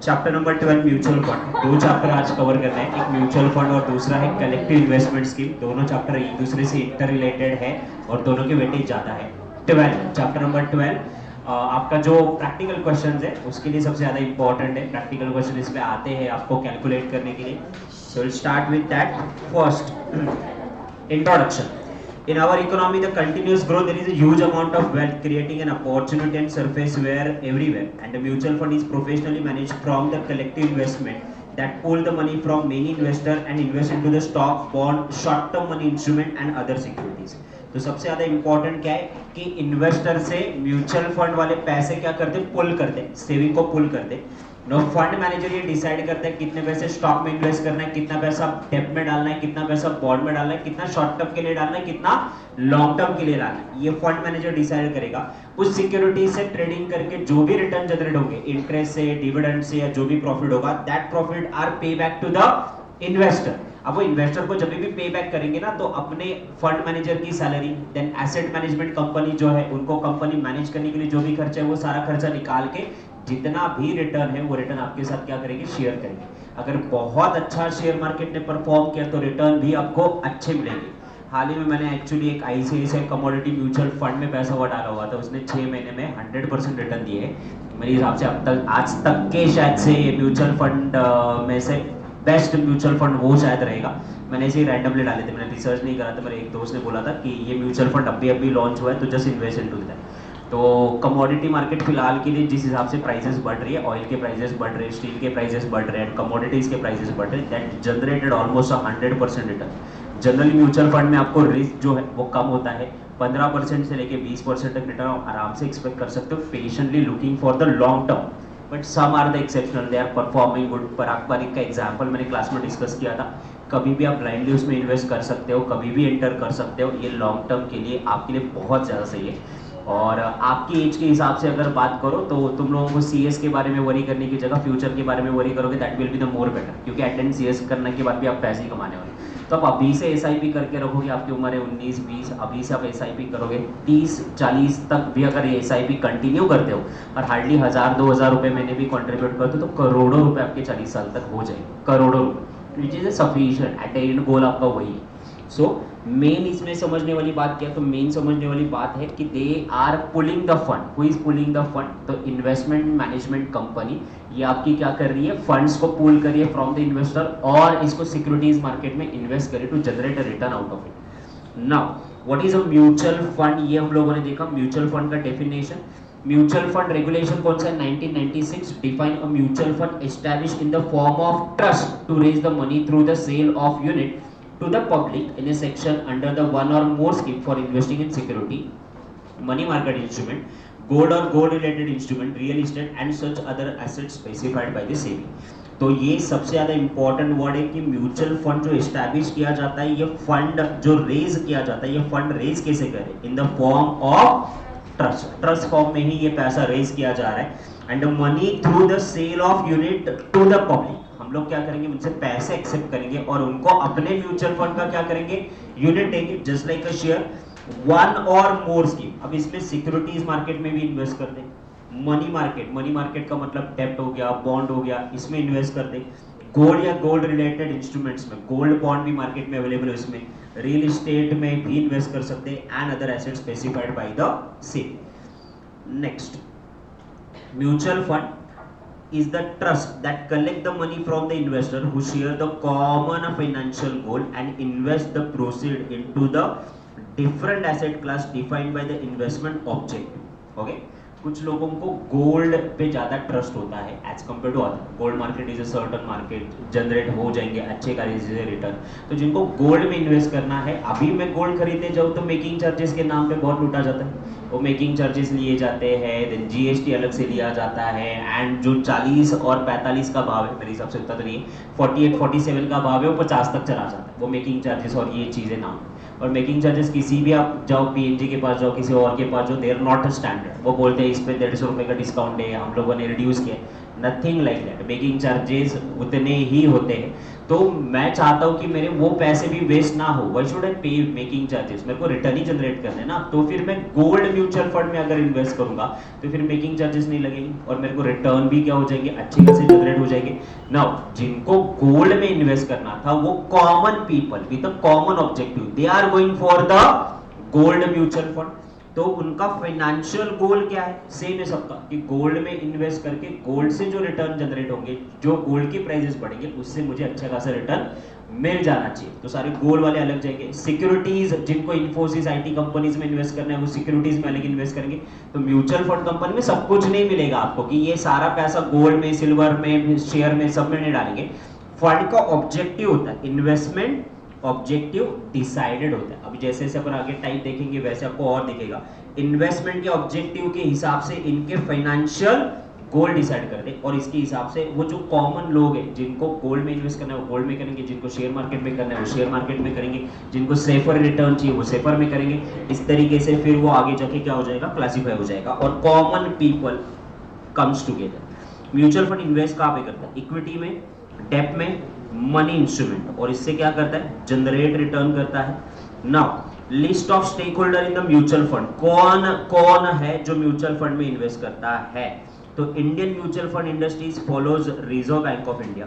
Chapter number 12 mutual fund. दो chapter आज cover करना है, एक म्यूचुअल फंड और दूसरा है कलेक्टिव इन्वेस्टमेंट स्कीम। दोनों चैप्टर एक दूसरे से इंटर रिलेटेड है और दोनों के वेटेज ज़्यादा है। 12 चैप्टर नंबर 12 आपका जो प्रैक्टिकल क्वेश्चंस है उसके लिए सबसे ज़्यादा इंपॉर्टेंट है। प्रैक्टिकल क्वेश्चन इसमें आते हैं आपको कैलकुलेट करने के लिए। So will start with that. First, introduction. In our economy, the continuous growth, there is a huge amount of wealth creating an opportunity and surface where everywhere. And the mutual fund is professionally managed from the collective investment that pull the money from many investors and invest into the stock, bond, short-term money instrument and other securities. तो सबसे ज़्यादा important क्या है कि investor से mutual fund वाले पैसे क्या करते हैं, पुल करते हैं, सेविंग को पुल करते हैं। नो फंड मैनेजर ये डिसाइड करता है कितने पैसे स्टॉक में इन्वेस्ट करना है, कितना पैसा डेब्ट में डालना है, कितना पैसा बॉन्ड में डालना है, कितना शॉर्ट टर्म के लिए डालना है, कितना लॉन्ग टर्म के लिए डालना है। ये फंड मैनेजर डिसाइड करेगा। उस सिक्योरिटी से ट्रेडिंग करके जो भी रिटर्न जनरेट होंगे, इंटरेस्ट से, डिविडेंड से या जो भी प्रॉफिट होगा, दैट प्रॉफिट आर पे बैक टू द इन्वेस्टर। अब वो इन्वेस्टर को जब भी पे बैक करेंगे ना, तो अपने फंड मैनेजर की salary, then asset management company जो है उनको कंपनी मैनेज करने के लिए जो भी खर्चा है वो सारा खर्चा निकाल के जितना भी रिटर्न है वो रिटर्न आपके साथ क्या करेंगे, शेयर करेंगे। अगर बहुत अच्छा शेयर मार्केट ने परफॉर्म किया तो रिटर्न भी आपको अच्छे मिलेंगे। हाल ही में मैंने एक्चुअली एक आईसीआईसीआई कमोडिटी म्यूचुअल फंड में पैसा हुआ डाला हुआ था, उसने 6 महीने में 100% रिटर्न दिए है। मेरे हिसाब से अब तक आज तक के शायद से ये म्यूचुअल फंड में से बेस्ट म्यूचुअल फंड वो शायद रहेगा। मैंने ऐसे ही रैंडमली डाले थे, मैंने रिसर्च नहीं करा था। मेरे एक दोस्त ने बोला था कि ये म्यूचुअल फंड अभी लॉन्च हुआ है तो जस्ट इन्वेस्ट इनटू दैट। तो कमोडिटी मार्केट फिलहाल के लिए जिस हिसाब से प्राइसेस बढ़ रही है, ऑयल के प्राइसेस बढ़ रहे हैं, स्टील के प्राइसेस बढ़ रहे हैं, कमोडिटीज के प्राइसेस बढ़ रहे हैं, that generated almost 100% return. Generally mutual fund में आपको रिस्क जो है वो कम होता है, 15% से लेके 20% तक रिटर्न आराम से एक्सपेक्ट कर सकते हो, patiently looking for the long term. But some are the exceptional, they are performing good. Parag Parikh का एग्जाम्पल मैंने क्लास में डिस्कस किया था। कभी भी आप ब्लाइंडली उसमें इन्वेस्ट कर सकते हो, कभी भी एंटर कर सकते हो। ये लॉन्ग टर्म के लिए आपके लिए बहुत ज़्यादा सही है। और आपकी एज के हिसाब से अगर बात करो तो तुम लोगों को सीएस के बारे में वरी करने की जगह फ्यूचर के बारे में वरी करोगे, that will be the more better, क्योंकि अटेंड सीएस करने के बाद भी आप पैसे ही कमाने वाले। तो आप अभी से एसआईपी करके रखोगे, आपकी उम्र है 19-20, अभी से आप एसआईपी करोगे 30-40 तक भी अगर ये एसआईपी कंटिन्यू करते हो और हार्डली 1000-2000 रुपये महीने भी कॉन्ट्रीब्यूट करते हो तो करोड़ों रुपये आपके 40 साल तक हो जाएंगे, करोड़ों रुपये, विच इज सफिशिएंट। अटेंड गोल आपका वही है। सो मेन इसमें समझने वाली बात क्या है, तो मेन समझने वाली बात है कि they are pooling the fund. Who is pooling the fund? तो इन्वेस्टमेंट मैनेजमेंट कंपनी ये आपकी क्या कर रही है, फंड्स को पुल करिए फ्रॉम द इन्वेस्टर और इसको सिक्योरिटीज मार्केट में इन्वेस्ट करिए to generate a return out of it. Now what is a mutual fund, ये हम लोगों ने देखा। म्यूचुअल फंड का डेफिनेशन, म्यूचुअल फंड रेगुलेशन कौन सा है, 1996, define a mutual fund established in the form of trust to raise the money through the sale of unit to the public in a section under the one or more scheme for investing in security, money market instrument, gold or gold related instrument, real estate and such other assets specified by the SEBI। तो ये सबसे ज़्यादा important word है कि mutual fund जो establish किया जाता है, ये फंड जो रेज किया जाता है, ये फंड रेज कैसे करें, in the form of trust. Trust form में ही ये पैसा रेज किया जा रहा है। And money through the sale of unit to the public, हम लोग क्या करेंगे, उनसे पैसे एक्सेप्ट करेंगे और उनको अपने म्यूचुअल फंड का क्या करेंगे, यूनिट देंगे, just like a share. One और मोर स्कीम, अब इसमें सिक्योरिटीज मार्केट में भी इन्वेस्ट कर दें। मनी मार्केट का मतलब डेब्ट हो गया, बॉन्ड हो गया, इसमें इन्वेस्ट कर दें। गोल्ड या गोल्ड रिलेटेड इंस्ट्रूमेंट्स में, गोल्ड बॉन्ड भी मार्केट में अवेलेबल है, इसमें रियल एस्टेट में भी इन्वेस्ट कर सकते हैं and other assets specified by the SEBI. Next, mutual fund is the trust that collect the money from the investor who share the common financial goal and invest the proceed into the different asset class defined by the investment objective। okay, कुछ लोगों को gold पे ज़्यादा trust होता है as compare to other. Gold market is a certain market, generate हो जाएंगे अच्छे खासे से रिटर्न। तो जिनको गोल्ड में इन्वेस्ट करना है, अभी मैं गोल्ड खरीदने जाऊँ तो मेकिंग चार्जेस के नाम पे बहुत लूटा जाता है। वो मेकिंग चार्जेस लिए जाते हैं, देन जीएसटी अलग से लिया जाता है, एंड जो 40 और 45 का भाव है, मेरे हिसाब से उतना तो नहीं है, 48-47 का भाव है, वो 50 तक चला जाता है, वो मेकिंग चार्जेस और ये चीज़ें नाम। और मेकिंग चार्जेस किसी भी आप जाओ, पीएनजी के पास जाओ, किसी और के पास जाओ, दे आर नॉट स्टैंडर्ड। वो बोलते हैं इस पे 150 रुपये का डिस्काउंट है, हम लोगों ने रिड्यूस किया। Nothing like that, making charges उतने ही होते हैं। तो मैं चाहता हूं कि मेरे वो पैसे भी वेस्ट ना हो, व्हाई शुड आई पे मेकिंग चार्जेस, मेरे को रिटर्न ही जनरेट करना है ना। तो फिर मैं गोल्ड म्यूचुअल फंड में अगर इन्वेस्ट करूंगा तो फिर मेकिंग चार्जेस नहीं लगेंगे और मेरे को रिटर्न भी क्या हो जाएंगे, अच्छे खासे जनरेट हो जाएंगे। नाउ जिनको गोल्ड में इन्वेस्ट करना था वो common people with a common objective, they are going for the gold mutual fund. तो उनका फाइनेंशियल गोल क्या है, सेम है सबका, कि गोल्ड में इन्वेस्ट करके गोल्ड से जो रिटर्न जनरेट होंगे, जो गोल्ड की प्राइसेस बढ़ेंगे, उससे मुझे अच्छा खासा रिटर्न मिल जाना चाहिए। तो सारे गोल वाले अलग जाएंगे। सिक्योरिटीज, जिनको इन्फोसिस आईटी कंपनीज में इन्वेस्ट करना है वो सिक्योरिटीज में अलग इन्वेस्ट करेंगे। तो म्यूचुअल फंड कंपनी में सब कुछ नहीं मिलेगा आपको कि ये सारा पैसा गोल्ड में, सिल्वर में, शेयर में, सब में नहीं डालेंगे। फंड का ऑब्जेक्टिव होता है इन्वेस्टमेंट, ऑब्जेक्टिव डिसाइडेड होता है। अभी जैसे जैसे अपन आगे टाइप देखेंगे वैसे आपको और दिखेगा। इन्वेस्टमेंट के ऑब्जेक्टिव के हिसाब से इनके फाइनेंशियल गोल डिसाइड कर दे और इसके हिसाब से वो जो कॉमन लोग हैं जिनको गोल्ड में इन्वेस्ट करना है वो गोल्ड में करेंगे, जिनको शेयर मार्केट में करना है वो शेयर मार्केट में करेंगे, जिनको सेफर रिटर्न चाहिए वो सेफर में करेंगे। इस तरीके से फिर वो आगे जाके क्या हो जाएगा, क्लासीफाई हो जाएगा और common people comes together. Mutual fund invest कहाँ पे करता है, इक्विटी में, डेट में, मनी इंस्ट्रूमेंट, और इससे क्या करता है, जनरेट रिटर्न करता है। Now list of stake holder in the mutual fund, कौन कौन है जो म्यूचुअल फंड में इन्वेस्ट करता है। तो Indian mutual fund industries follows Reserve Bank of India,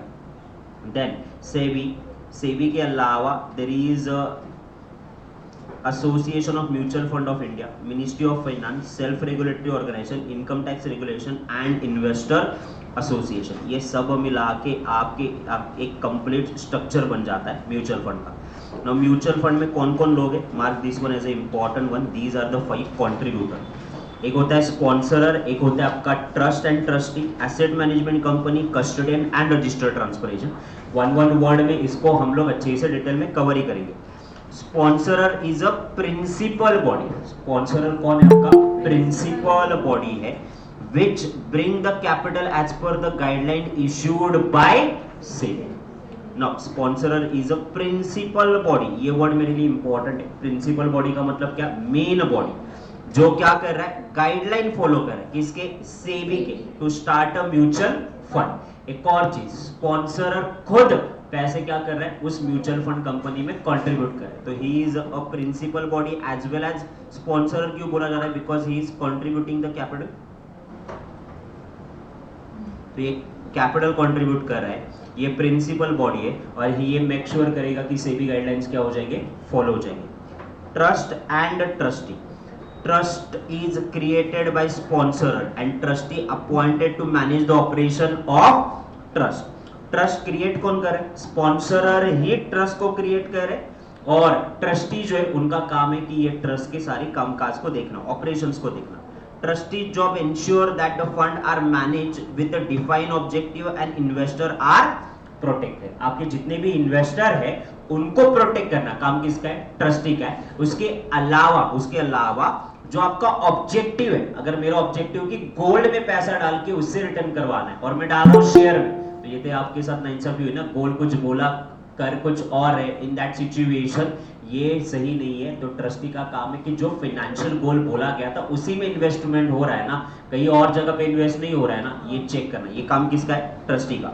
then SEBI, SEBI के अलावा there is association of mutual fund of India, ministry of finance, self regulatory organisation, income tax regulation and investor association. ये सब मिला के आपके एक कंप्लीट स्ट्रक्चर बन जाता है म्यूचुअल फंड का। नाउ म्यूचुअल फंड में कौन कौन लोग हैं, mark this one as a important one, these are the 5 contributor. एक होता है स्पॉन्सरर, एक होता है आपका trust and trustee, asset management company, custodian and registered transfer agent. One word में इसको हम लोग अच्छे से डिटेल में कवर ही करेंगे। Sponsorer is a principal body, sponsorer कौन है आपका, प्रिंसिपल बॉडी है, which bring the capital as per the guideline issued by SEBI. Now sponsorer is a principal body, ये वर्ड मेरे लिए इंपॉर्टेंट है। प्रिंसिपल बॉडी का मतलब क्या, मेन बॉडी जो क्या कर रहा है, गाइडलाइन फॉलो कर रहा है, किसके, सेबी के, to start a mutual fund. एक और चीज, स्पॉन्सरर खुद पैसे क्या कर रहा है, उस म्यूचुअल फंड कंपनी में कंट्रीब्यूट कर रहा है। तो he is a principal body as well as sponsorer. क्यों बोला जा रहा है, because he is contributing the capital. तो ये कैपिटल कंट्रीब्यूट कर रहा है, ये प्रिंसिपल बॉडी है और ये मेक श्योर करेगा कि सेबी गाइडलाइंस क्या हो जाएंगे, फॉलो हो जाएंगे। Trust and trustee, trust is created by sponsor and trustee appointed to manage the operation of trust. Trust create कौन कर रहा है, स्पॉन्सरर ही ट्रस्ट को क्रिएट कर रहे हैं और ट्रस्टी जो है उनका काम है कि ये ट्रस्ट के सारे कामकाज को देखना, ऑपरेशंस को देखना। Trustees job ensure that the fund are managed with a defined objective and investor are protected. आपके जितने भी इन्वेस्टर है उनको प्रोटेक्ट करना काम किसका है, ट्रस्टी का है। उसके अलावा जो आपका ऑब्जेक्टिव है, अगर मेरा ऑब्जेक्टिव कि गोल्ड में पैसा डाल के उससे रिटर्न करवाना है और मैं डाल रहा हूं शेयर में, तो ये तो आपके साथ नाइंसाफी हुई ना, गोल्ड कुछ बोला कर कुछ और है, इन दैट सिचुएशन ये सही नहीं है। तो ट्रस्टी का काम है कि जो फाइनेंशियल गोल बोला गया था उसी में इन्वेस्टमेंट हो रहा है ना, कहीं और जगह पे इन्वेस्ट नहीं हो रहा है ना, ये चेक करना, ये काम किसका है, ट्रस्टी का।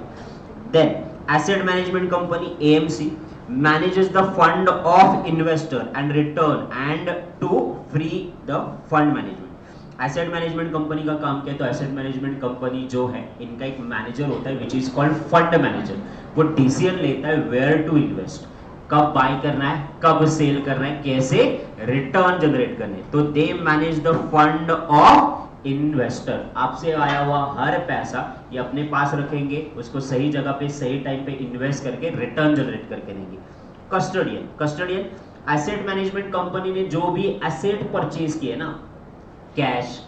Then asset management company AMC manages the fund of investor and return and to free the fund management. Asset management company का काम क्या है, तो एसेट मैनेजमेंट कंपनी जो है इनका एक मैनेजर होता है which is called fund manager. वो डिसीजन लेता है वेयर टू इन्वेस्ट, कब बाय करना है, कब सेल करना है, कैसे रिटर्न जनरेट करने। तो they manage the fund of investor. आपसे आया हुआ हर पैसा ये अपने पास रखेंगे, उसको सही जगह पे सही टाइम पे इन्वेस्ट करके रिटर्न जनरेट करके देंगे। Custodian, custodian asset management company ने जो भी एसेट परचेज किए ना, कैश,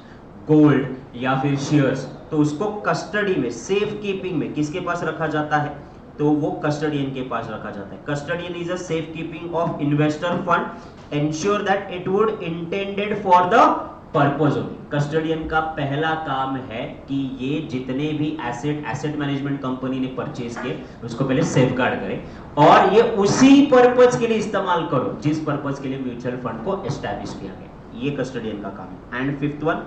गोल्ड या फिर शेयर्स, तो उसको कस्टडी में, सेफ कीपिंग में किसके पास रखा जाता है, तो वो कस्टोडियन के पास रखा जाता है। Custodian is a safe keeping of investor fund, ensure that it would intended for the purpose only. Custodian का पहला काम है कि ये जितने भी एसेट मैनेजमेंट कंपनी ने परचेज किए उसको पहले सेफगार्ड करे और ये उसी पर्पस के लिए इस्तेमाल करो जिस पर्पस के लिए म्यूचुअल फंड को एस्टैब्लिश किया गया। ये कस्टोडियन का काम है। And fifth one,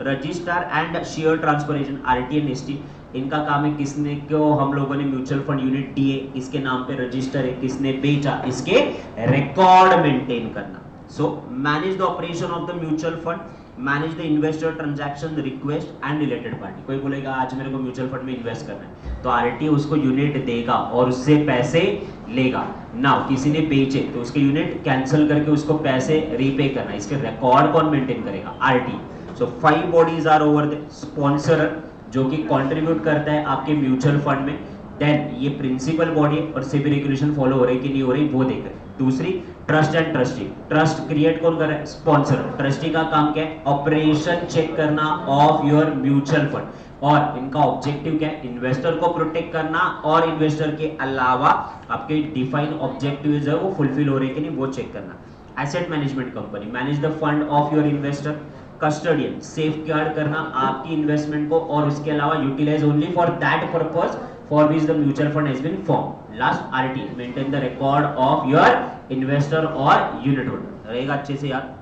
registrar and share transfer agent, RT and ST. इनका काम है, किसने को हम लोगों ने म्यूचुअल फंड यूनिट दिए, इसके नाम पे रजिस्टर है, किसने बेचा, इसके रिकॉर्ड मेंटेन करना। So manage the operation of the mutual fund, manage the investor transaction request and related party. कोई बोलेगा आज मेरे को म्यूचुअल फंड में इन्वेस्ट करना है, तो आरटीए उसको यूनिट देगा और उससे पैसे लेगा। नाउ किसी ने बेचे तो उसके यूनिट कैंसिल करके उसको पैसे रीपे करना, इसके रिकॉर्ड कौन मेंटेन करेगा, RTA. So 5 bodies are over the sponsor जो कि कंट्रीब्यूट करता है आपके म्यूचुअल फंड में, देन ये प्रिंसिपल बॉडी है और सेबी रेगुलेशन फॉलो हो रही है कि नहीं हो रही वो देख रहे हैं। दूसरी trust and trustee, trust create कौन कर रहा है, स्पॉन्सर। ट्रस्टी का काम क्या है, ऑपरेशन चेक करना ऑफ योर म्यूचुअल फंड, और इनका ऑब्जेक्टिव क्या है, इन्वेस्टर को प्रोटेक्ट करना और इन्वेस्टर के अलावा आपके डिफाइन ऑब्जेक्टिव्स है वो फुलफिल हो रहे कि नहीं वो चेक करना। Asset management company, manage the fund of your investor. Custodian, safe guard करना आपकी इन्वेस्टमेंट को और उसके अलावा utilise only for that purpose for which the mutual fund has been form. Last RT, maintain the record of your investor और unit holder. रहेगा अच्छे से याद,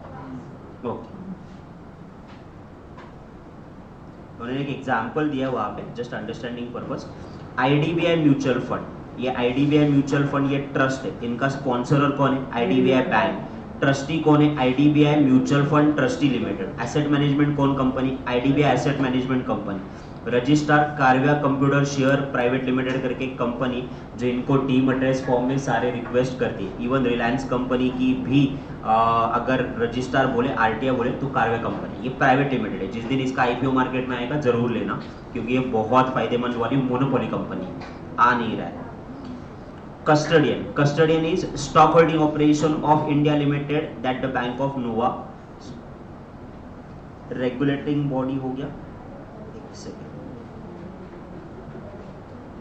ओके। उन्होंने एक एग्जांपल दिया वहां पे just understanding purpose. IDBI mutual fund, ये आईडीबीआई म्यूचुअल फंड ये ट्रस्ट है, इनका स्पॉन्सर कौन है, आईडीबीआई बैंक। ट्रस्टी कौन है, IDBI mutual fund trustee limited. Asset management कौन company, IDBI asset management company. Registrar Karvy computer share private limited करके कंपनी जो इनको डीमैटेरियलाइज फॉर्म में सारे रिक्वेस्ट करती है। इवन रिलायंस कंपनी की भी अगर रजिस्ट्रार बोले, आरटीआई बोले तो कार्या कंपनी, ये प्राइवेट लिमिटेड है। जिस दिन इसका आईपीओ मार्केट में आएगा जरूर लेना, क्योंकि ये बहुत फायदेमंद वाली मोनोपोली कंपनी आ नहीं रहा है। Custodian, custodian is stock holding operation of India Limited that the Bank of Nova। regulating body हो गया, एक second.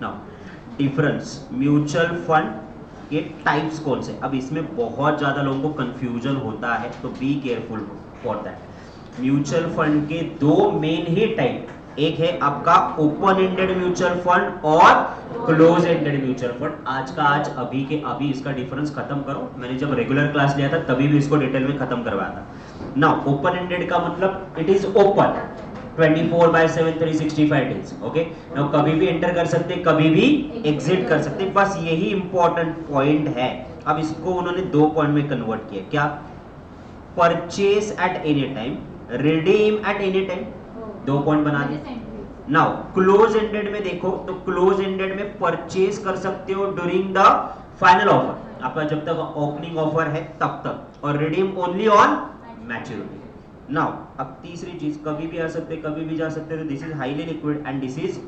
Now difference, mutual fund के टाइप्स कौन से, अब इसमें बहुत ज्यादा लोगों को कंफ्यूजन होता है, तो be careful for that. Mutual fund के दो मेन ही टाइप, एक है आपका ओपन एंडेड म्यूचुअल फंड और क्लोज एंडेड म्यूचुअल फंड। आज का आज, अभी के अभी इसका डिफरेंस खत्म करो। मैंने जब रेगुलर क्लास लिया था तभी भी इसको डिटेल में खत्म करवाया था। नाउ ओपन एंडेड का मतलब it is open 24/7 365 days, okay. Now कभी भी एंटर कर सकते, कभी भी एग्जिट कर सकते, बस यही इंपॉर्टेंट पॉइंट है। अब इसको उन्होंने 2 पॉइंट में कन्वर्ट किया, क्या, purchase at any time, redeem at any time, 2 point बना दिए। नाउ क्लोज एंडेड में देखो तो क्लोज एंडेड में परचेस कर सकते हो ड्यूरिंग द फाइनल ऑफर, आपका जब तक ओपनिंग ऑफर है तब तक, और redeem only on maturity. Now अब तीसरी चीज, कभी भी आ सकते कभी भी जा सकते, तो this is highly liquid and this is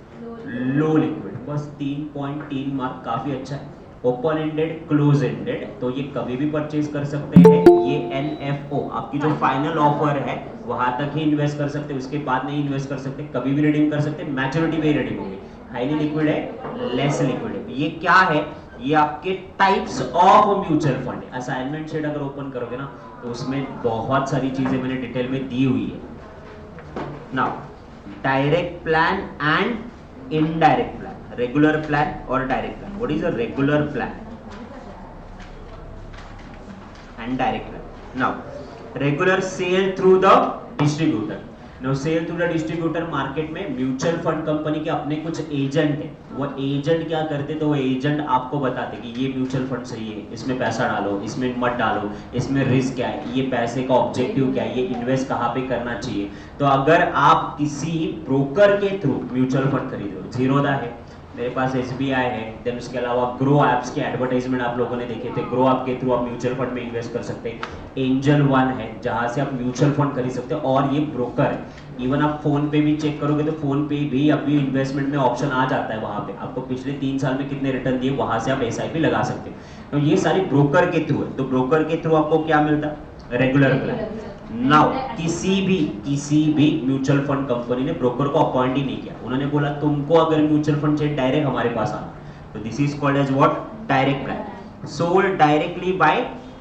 low liquid. बस 3.3 मार्क काफी अच्छा है। ओपन एंडेड, क्लोज एंडेड, तो ये कभी भी परचेज कर सकते हैं। ये एनएफओ आपकी जो फाइनल ऑफर है वहां तक ही इन्वेस्ट कर सकते, उसके बाद नहीं इन्वेस्ट कर सकते, कभी भी रिडीम कर सकते, मैच्योरिटी पे ही रिडीम होगी। हाईली लिक्विड है, लेस लिक्विड है। ये क्या है, ये आपके types of mutual fund. Assignment sheet अगर ओपन करोगे ना तो उसमें बहुत सारी चीजें मैंने डिटेल में दी हुई है। Now direct plan and indirect plan, regular plan और direct plan. What is a regular plan and direct plan? Now regular sale through the distributor. Now sale through the distributor, market में mutual fund company के अपने कुछ agent है, वो agent क्या करते, तो वो एजेंट आपको बताते कि ये म्यूचुअल फंड सही है, इसमें पैसा डालो, इसमें मत डालो, इसमें रिस्क क्या है, ये पैसे का ऑब्जेक्टिव क्या है, ये इन्वेस्ट कहाँ पे करना चाहिए। तो अगर आप किसी ब्रोकर के थ्रू म्यूचुअल फंड खरीद रहे हो, जीरोधा है, मेरे पास एसबीआई है, देन उसके अलावा ग्रो ऐप्स के एडवर्टाइजमेंट आप लोगों ने देखे थे, ग्रो ऐप के थ्रू आप म्यूचुअल फंड में इन्वेस्ट कर सकते हैं। एंजल वन है जहां से आप म्यूचुअल फंड खरीद सकते हो, और ये ब्रोकर है। इवन आप फोन पे भी चेक करोगे तो फोन पे भी अभी इन्वेस्टमेंट में ऑप्शन आ जाता है, वहां पे आपको पिछले 3 साल में कितने रिटर्न दिए, वहां से आप एसआईपी लगा सकते हो। तो ये सारी ब्रोकर के थ्रू है, तो ब्रोकर के थ्रू आपको क्या मिलता है, रेगुलर प्लान। नाउ किसी भी म्यूचुअल फंड कंपनी ने ब्रोकर को अपॉइंट ही नहीं किया, उन्होंने बोला तुमको अगर म्यूचुअल फंड चाहिए डायरेक्ट हमारे पास आना, तो this is called as what, direct plan. Sold directly by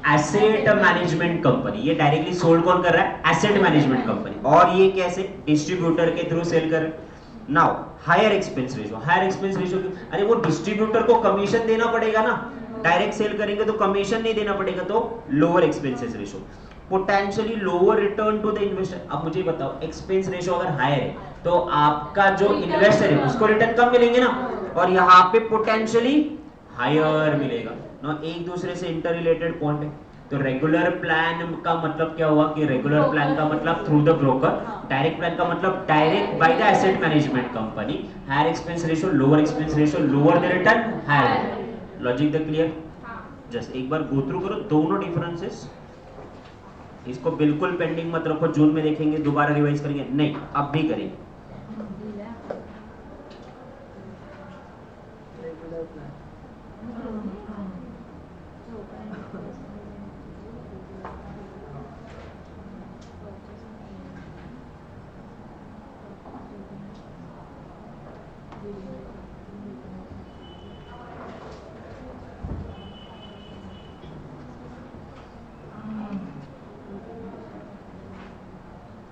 asset management company, ये डायरेक्टली सोल्ड कौन कर रहा है, एसेट मैनेजमेंट कंपनी, और ये कैसे, डिस्ट्रीब्यूटर के थ्रू सेल कर रहे हैं। Now higher expense ratio, higher expense ratio, अरे वो डिस्ट्रीब्यूटर को कमीशन देना पड़ेगा ना, डायरेक्ट सेल करेंगे तो कमीशन नहीं देना पड़ेगा, तो lower expenses ratio. Potentially lower return to the investor. अब मुझे बताओ, एक्सपेंस रेशियो अगर हायर है तो आपका जो इन्वेस्टर है उसको रिटर्न कम मिलेंगे ना, और यहाँ पे पोटेंशियली हायर मिलेगा ना। एक दूसरे से इंटर रिलेटेड पॉइंट है। तो रेगुलर प्लान का मतलब क्या हुआ कि रेगुलर प्लान का मतलब through the broker, direct plan का मतलब direct by the asset management company, higher expense ratio lower expense ratio lower the return higher. Logic the clear? Just एक बार गो थ्रू करो दोनों डिफरेंसेस। इसको बिल्कुल पेंडिंग मत रखो, जून में देखेंगे दोबारा रिवाइज करेंगे, नहीं अब भी करेंगे।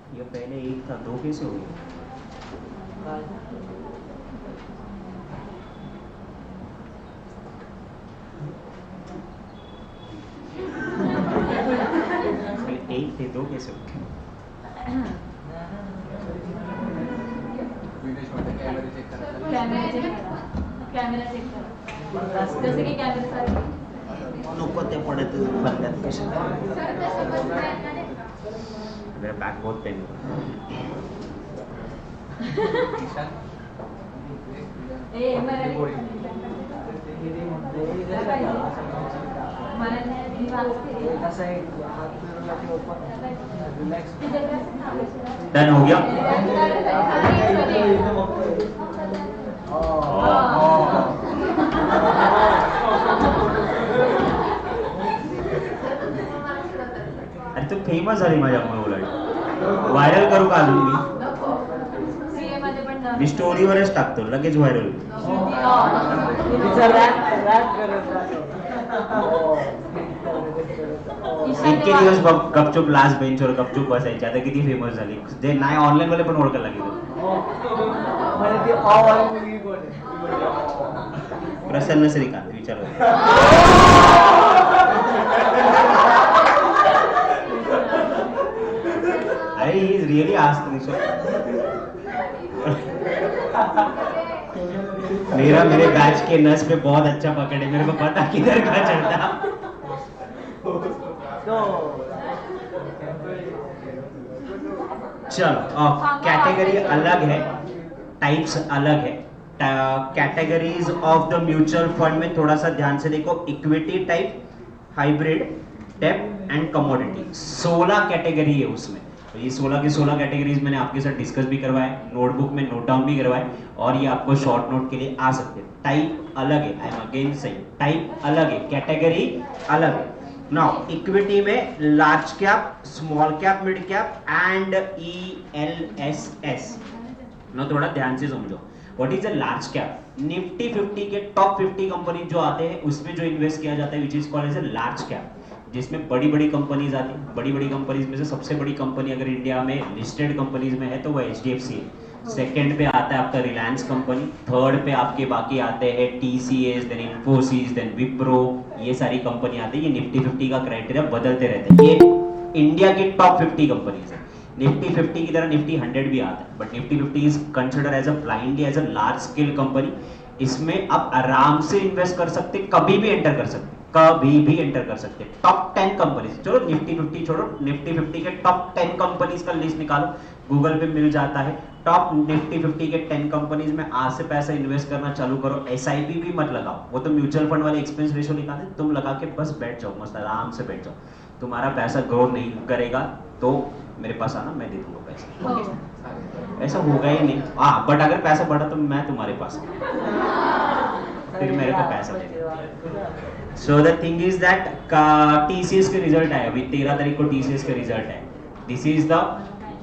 ये पहले एक था, दो कैसे हो गए? एक थे, दो कैसे हो गए? कॅमेरा चेक करा जसे की कॅमेरा नको ते पडत फरकात कशाला? मेरा बैक बहुत पेन ए डन हो गया? अरे तू फेमस झाली माझ्यामुळे उलट, व्हायरल करू का अजून मी स्टोरीवरच टाकतो, लगेच व्हायरल। इतके दिवस गपचूप लास्ट बेंचवर गपचूप बसायचे, आता किती फेमस झाली, जे नाही ऑनलाईन वाले पण ओळखायला लागले। प्रसन्न श्रीकांत विचार अरे ही इज रियली आस्क्ड मेरा मेरे बैच के नस पे बहुत अच्छा पकड़ है, मेरे को पता किधर का चलता। चलो कैटेगरी अलग है, टाइप्स अलग है। Categories of the mutual fund में थोड़ा सा ध्यान से देखो, इक्विटी टाइप, हाइब्रिड, डेब्ट एंड कमोडिटी, 16 कैटेगरी है उसमें। तो ये 16 की 16 कैटेगरीज मैंने आपके साथ डिस्कस भी करवाए, नोटबुक में नोट डाउन भी करवाए, और ये आपको शॉर्ट नोट के लिए आ सकते हैं। टाइप अलग है, I am again saying, type अलग है, कैटेगरी अलग है। नाउ इक्विटी में large cap, small cap, mid cap and ELSS। ना थोड़ा ध्यान से समझो, what is a large cap? Nifty 50 के टॉप 50 कंपनी जो आते हैं उसमें जो इन्वेस्ट किया जाता है, which is called as a large cap, जिसमें बड़ी बड़ी कंपनीज आती हैं। बड़ी बड़ी कंपनीज में से सबसे बड़ी कंपनी अगर इंडिया में लिस्टेड कंपनीज में है तो वो HDFC है। सेकंड पे आता है आपका रिलायंस कंपनी, थर्ड पे आपके बाकी आते हैं TCS, then Infosys, then Wipro, ये सारी कंपनी आती है। ये निफ्टी 50 का क्राइटेरिया बदलते रहते हैं। ये इंडिया की टॉप 50 कंपनीज है। निफ्टी 50 की तरह निफ्टी 100 भी आता है, but Nifty 50 is consider as a blindly as a large scale company. इसमें आप आराम से इन्वेस्ट कर सकते, कभी भी एंटर कर सकते, कभी भी एंटर कर सकते। टॉप 10 कंपनीज, चलो निफ्टी 50 छोड़ो, निफ्टी 50 के टॉप 10 कंपनीज का लिस्ट निकालो, गूगल पे मिल जाता है। टॉप निफ्टी 50 के 10 कंपनीज में आज से पैसा इन्वेस्ट करना चालू करो। SIP भी मत लगाओ, वो तो म्यूचुअल फंड वाले एक्सपेंस रेशियो निकालते, तुम लगा के बस बैठ जाओ, मस्त आराम से बैठ जाओ। तुम्हारा पैसा ग्रो नहीं करेगा तो मेरे पास आना, मैं दे दूंगा पैसा। ओके, ऐसा होगा ही नहीं। हाँ, बट अगर पैसा बढ़ा तो मैं तुम्हारे पास फिर मेरे को पैसा दे देना। So the thing is that TCS के रिजल्ट आए अभी 13 तारीख को, TCS के रिजल्ट है। This is the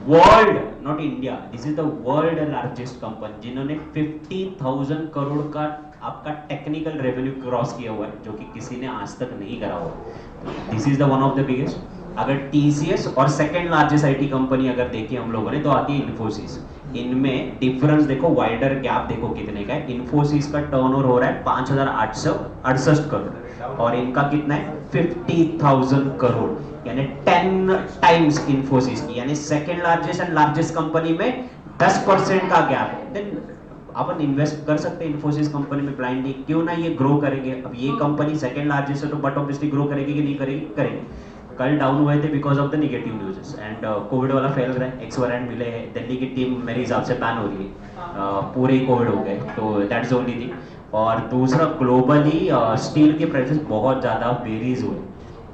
world, not India, this is the world largest company जिन्होंने 50,000 करोड़ का आपका टेक्निकल रेवेन्यू क्रॉस किया हुआ है, जो कि किसी ने आज तक नहीं करा हुआ। This is the one of the biggest. अगर TCS और सेकंड लार्जेस्ट IT कंपनी अगर देखी हम लोगों ने तो आती है इन्फोसिस। इनमें डिफरेंस देखो, वाइडर गैप देखो कितने का है। इन्फोसिस का टर्नओवर हो रहा है 5,868 करोड़ और इनका कितना है 50,000 करोड़, यानी 10 टाइम्स इन्फोसिस की। यानी second largest and largest company में 10% का गैप है, देन अपन इन्वेस्ट कर सकते हैं इन्फोसिस कंपनी में ब्लाइंडली, क्यों ना ये ग्रो करेंगे। अब ये कंपनी सेकंड लार्जेस्ट है तो बट ऑब्वियसली ग्रो करेगी कि नहीं करेगी, करेगी। कल डाउन हुए थे because of the negative news and Covid वाला फैल रहा है, एक्स वेरिएंट मिले हैं, दिल्ली की टीम मेरे हिसाब से बैन हो रही है, पूरे कोविड हो गए, तो दैट्स ओनली थिंग। और दूसरा ग्लोबली स्टील के प्राइसेस बहुत ज़्यादा वेरीज हुए,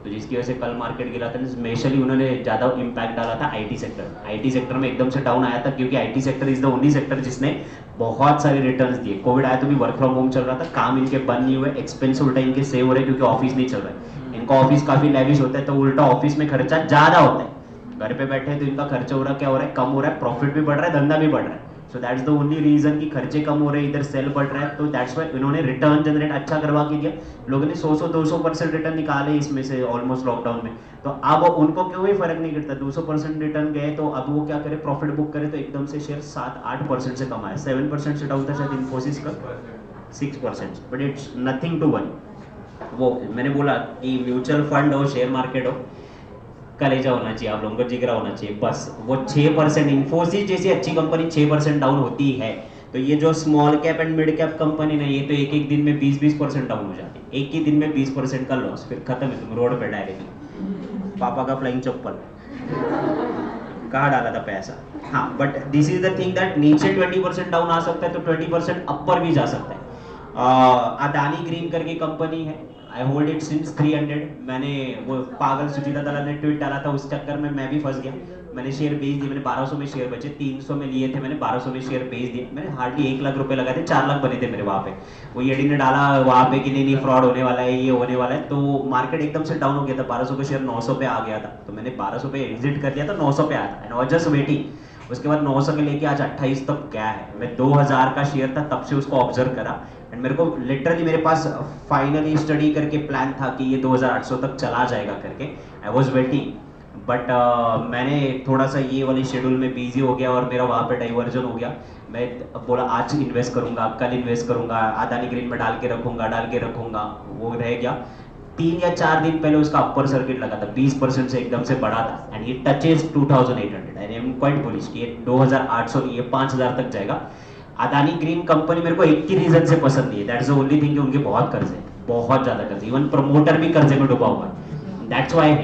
तो जिसकी वजह से कल मार्केट गिरा था। स्पेशली उन्होंने ज़्यादा इम्पैक्ट डाला था आईटी सेक्टर, आईटी सेक्टर में एकदम से डाउन आया था, क्योंकि IT sector is the only sector जिसने बहुत सारे रिटर्न्स दिए। कोविड आया तो भी वर्क फ्रॉम होम चल रहा था, काम इनके बंद नहीं हुए, एक्सपेंस उल्टा इनके सेव हो रहे क्योंकि ऑफिस नहीं चल रहा है। इनका ऑफिस काफी लेविश होता है तो उल्टा ऑफिस में खर्चा ज्यादा होता है, घर पे बैठे तो इनका खर्चा हो रहा क्या हो रहा है, कम हो रहा है, प्रॉफिट भी बढ़ रहा है, धंधा भी बढ़ रहा है। So that's the only reason कि खर्चे कम हो रहे हैं, इधर सेल बढ़ रहा है, तो दैट्स व्हाई इन्होंने रिटर्न जनरेट अच्छा करवा के दिया। लोगों ने 100-200% रिटर्न निकाले इसमें से ऑलमोस्ट लॉकडाउन में, तो अब उनको क्यों ही फर्क नहीं करता, 200% रिटर्न गए तो अब वो क्या करे, प्रॉफिट बुक करे तो एकदम से शेयर 7-8% से कमाए। 7% से डाउन था शायद इन्फोसिस का, 6%, but it's nothing to worry. वो मैंने बोला कि म्यूचुअल फंड हो, शेयर मार्केट हो, कलेजा होना चाहिए, आप लोगों को जिगरा होना चाहिए बस। वो 6%, इन्फोसिस जैसी अच्छी कंपनी 6% डाउन होती है, तो ये जो small cap and mid cap company ना, ये तो एक एक दिन में 20-20% डाउन हो जाती है, एक ही दिन में 20% का लॉस, फिर खत्म है, तुम रोड पे डायरेक्टली, पापा का फ्लाइंग चप्पल कहाँ डाला था पैसा। हाँ, but this is the thing that नीचे 20% डाउन आ सकता है तो 20% अपर भी जा सकता है। अदानी ग्रीन करके कंपनी है, आई होल्ड इट सिंस 300। मैंने वो पागल सुजीता दलाल ने ट्वीट डाला था, उस चक्कर में मैं भी फंस गया, मैंने शेयर बेच दिए, मैंने 1200 में शेयर बचे, 300 में लिए थे मैंने, 1200 में शेयर बेच दिए मैंने, हार्डली 1 लाख रुपए लगाए थे, 4 लाख बने थे मेरे वहाँ पे। वो येडी ने डाला वहाँ पे कि नहीं फ्रॉड होने वाला है, ये होने वाला है, तो मार्केट एकदम से डाउन हो गया था, 1200 का शेयर 900 पे आ गया था, तो मैंने 1200 पे एग्जिट कर दिया था, 900 पे आया था and I was just waiting. उसके बाद 900 के लेके आज 28 तक गया है, मैं 2000 का शेयर था तब से उसको ऑब्जर्व करा एंड मेरे को लिटरली मेरे पास फाइनली स्टडी करके प्लान था कि ये 2800 तक चला जाएगा करके, आई वाज वेटिंग, बट मैंने थोड़ा सा ये वाली शेड्यूल में बिजी हो गया और मेरा वहाँ पे डाइवर्जन हो गया। मैं बोला आज इन्वेस्ट करूंगा, कल इन्वेस्ट करूंगा, अदानी ग्रीन में डाल के रखूंगा, वो रह गया। 3 या 4 दिन पहले उसका अपर सर्किट लगा था, 20% से एकदम से बढ़ा था एंड ये touches 2800 I am quite bullish कि ये 2800 नहीं, ये 5000 तक जाएगा। अदानी ग्रीन कंपनी मेरे को एक ही रीजन से पसंद नहीं है, दैट्स द ओनली थिंग कि उनके बहुत कर्ज है, बहुत ज्यादा कर्ज, इवन प्रमोटर भी कर्जे में डूबा हुआ है, that's why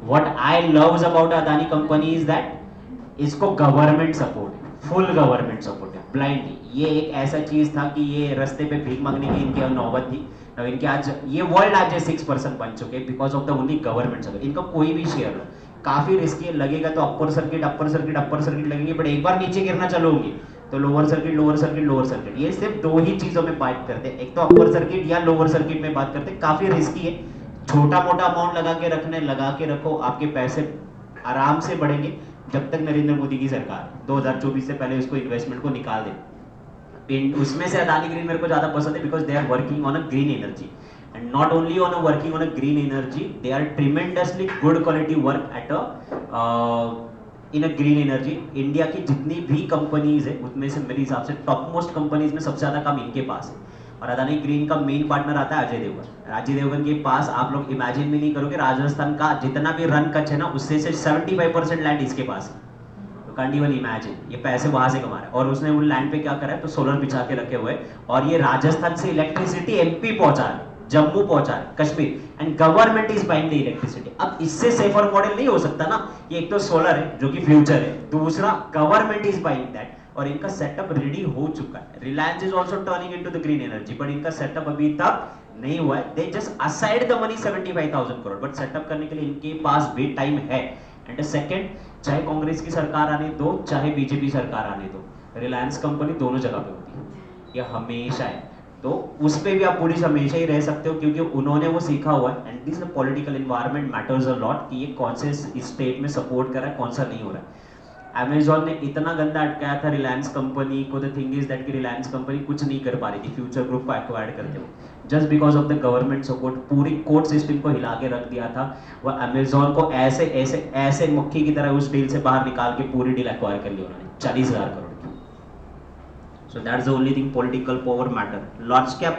what I loves about Adani company is that इसको गवर्नमेंट सपोर्ट है, फुल गवर्नमेंट सपोर्ट है, ब्लाइंडली। ये एक ऐसा चीज था कि ये रास्ते पे भीख मांगने की इनकी नौबत थी, तो इनके आज ये वर्ल्ड आज 6% बन चुके because of the only government support. इनका कोई भी शेयर लो काफी रिस्की लगेगा तो अपर सर्किट लगेंगे, बट एक बार नीचे गिरना चालू होंगे तो लोअर सर्किट, ये सिर्फ 2 ही चीजों में बात करते हैं, एक तो अपर सर्किट या लोअर सर्किट में बात करते हैं। काफी रिस्की है, छोटा मोटा अमाउंट लगा के रखो, आपके पैसे आराम से बढ़ेंगे जब तक नरेंद्र मोदी की सरकार 2024 से पहले उसको इन्वेस्टमेंट को निकाल दे। उसमें से अदानी ग्रीन मेरे को ज्यादा पसंद है because they are working on a green energy and not only on a working on a green energy, they are tremendously good quality work at a in a green energy। India की जितनी भी companies है उसमें से मेरे हिसाब से top most companies में सबसे ज्यादा काम इनके पास है। और अदानी ग्रीन का मेन पार्टनर आता है अजय देवगन। अजय देवगन के पास आप लोग इमेजिन भी नहीं करोगे, राजस्थान का जितना भी रन कच्छ है ना उससे से 75% लैंड इसके पास है, तो कांट इवन इमेजिन, ये पैसे वहां से कमा रहा है। और उसने उन लैंड पे क्या करा है, तो सोलर बिछा के रखे हुए, और ये राजस्थान से इलेक्ट्रिसिटी एमपी पहुंचा है, जम्मू पहुंचा है, Kashmir, and government is buying the electricity. अब इससे सेफर मॉडल नहीं हो सकता ना, ये एक तो सोलर है जो कि फ्यूचर है, दूसरा गवर्नमेंट इज बाइंग दैट, और इनका सेटअप रेडी हो चुका है। Reliance is also turning into the green energy, but इनका सेटअप अभी तक नहीं हुआ है। They just aside the money 75,000 crore, but setup करने के लिए इनके पास भी टाइम है। एंड सेकंड, चाहे कांग्रेस की सरकार आने दो, चाहे बीजेपी सरकार आने दो, रिलायंस कंपनी दोनों जगह पे होती है, ये हमेशा है, तो उस पे भी आप पुलिस हमेशा ही रह सकते हो क्योंकि उन्होंने वो सीखा हुआ है। And this political environment matters a lot कि ये कौन से स्टेट में सपोर्ट कर रहा है, कौन सा नहीं हो रहा है। अमेजॉन ने इतना गंदा अटकाया था रिलायंस कंपनी को, द थिंग इज दैट कि रिलायंस कंपनी कुछ नहीं कर पा रही थी फ्यूचर ग्रुप को एक्वायर करते हुए, just because of the government support. पूरी कोर्ट सिस्टम को हिला के रख दिया था, वह अमेजॉन को ऐसे ऐसे ऐसे मुक्की की तरह उस डील से बाहर निकाल के पूरी डील एक्वायर कर ली उन्होंने 40,000 करोड़ की। So that's the only thing, political power matter। Large cap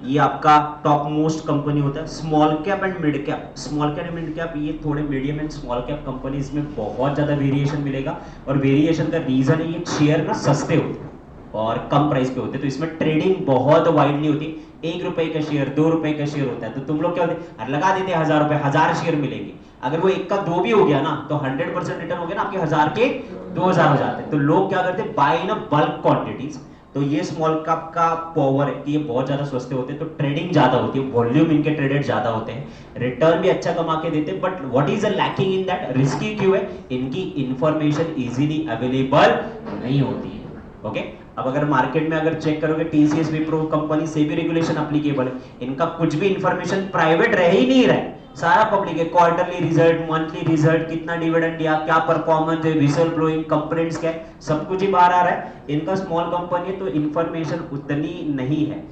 ये आपका टॉप मोस्ट कंपनी होता है। Small cap and mid cap, small cap and mid cap ये थोड़े medium and small cap companies में बहुत ज्यादा वेरिएशन मिलेगा, और वेरिएशन का रीजन है ये शेयर ना सस्ते होते हैं और कम प्राइस पे होते हैं, तो इसमें ट्रेडिंग बहुत वाइडली होती है। 1 रुपए का शेयर, 2 रुपए का शेयर होता है, तो तुम लोग क्या होते हैं, लगा देते हैं 1000 रुपए, 1000 शेयर मिलेंगे। अगर वो 1 का 2 भी हो गया ना तो 100% रिटर्न हो गया ना, आपके 1000 के 2000 हो जाते हैं। तो लोग क्या करते हैं, बाय इन बल्क क्वांटिटीज। तो ये स्मॉल कैप का पावर है कि ये बहुत ज्यादा सस्ते होते हैं, तो ट्रेडिंग ज्यादा होती है, वॉल्यूम इनके ट्रेडेड ज्यादा होते हैं, रिटर्न भी अच्छा कमा के देते हैं। But what is the lacking in that, risky क्यों है, इनकी इंफॉर्मेशन इजीली अवेलेबल नहीं होती है। ओके अब अगर मार्केट में अगर चेक करोगे टीसीएस विप्रो कंपनी से भी रेगुलेशन एप्लीकेबल है, इनका कुछ भी इंफॉर्मेशन प्राइवेट रह ही नहीं रहा है, सारा पब्लिक है। क्वार्टरली रिजल्ट, मंथली रिजल्ट, कितना डिविडेंड दिया, क्या परफॉर्मेंस है, विसल ब्लोइंग, कंप्लेंट्स क्या है, सब कुछ ही बाहर आ रहा है। इनका स्मॉल कंपनी है तो इंफॉर्मेशन उतनी नहीं है।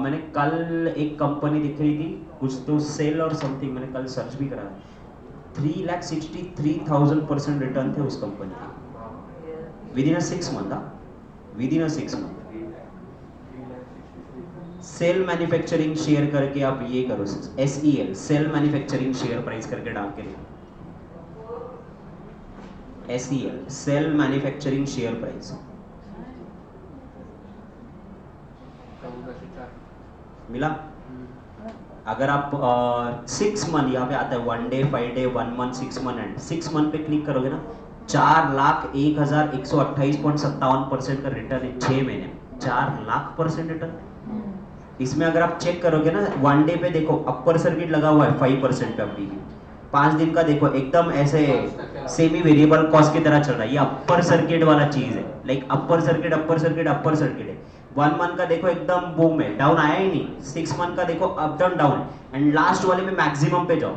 मैंने कल एक कंपनी दिख रही थी कुछ तो सेल और समथिंग, मैंने कल सर्च भी करा, 3,63,000% रिटर्न थे उस कंपनी के within a 6 month, within a 6 month. SEL manufacturing share करके आप ये करो, SEL SEL manufacturing share price करके डाल के देखो, SEL SEL manufacturing share price मिला। अगर आप 6 मंथ यहाँ पे आता है 1 day 5 day 1 month 6 month and 6 month पे क्लिक करोगे ना, 4,01,128.57% का रिटर्न है 6 महीने में, 4,00,000% रिटर्न। इसमें अगर आप चेक करोगे ना, 1 डे पे देखो अपर सर्किट लगा हुआ है 5% पे अभी, 5 दिन का देखो एकदम ऐसे सेमी वेरिएबल कॉस्ट की तरह चल रहा है, ये अपर सर्किट वाला चीज है, like upper circuit upper circuit upper circuit है। 1 मंथ का देखो एकदम बूम है, डाउन आया ही नहीं। 6 मंथ का देखो up down down, and last वाले में मैक्सिमम पे जाओ,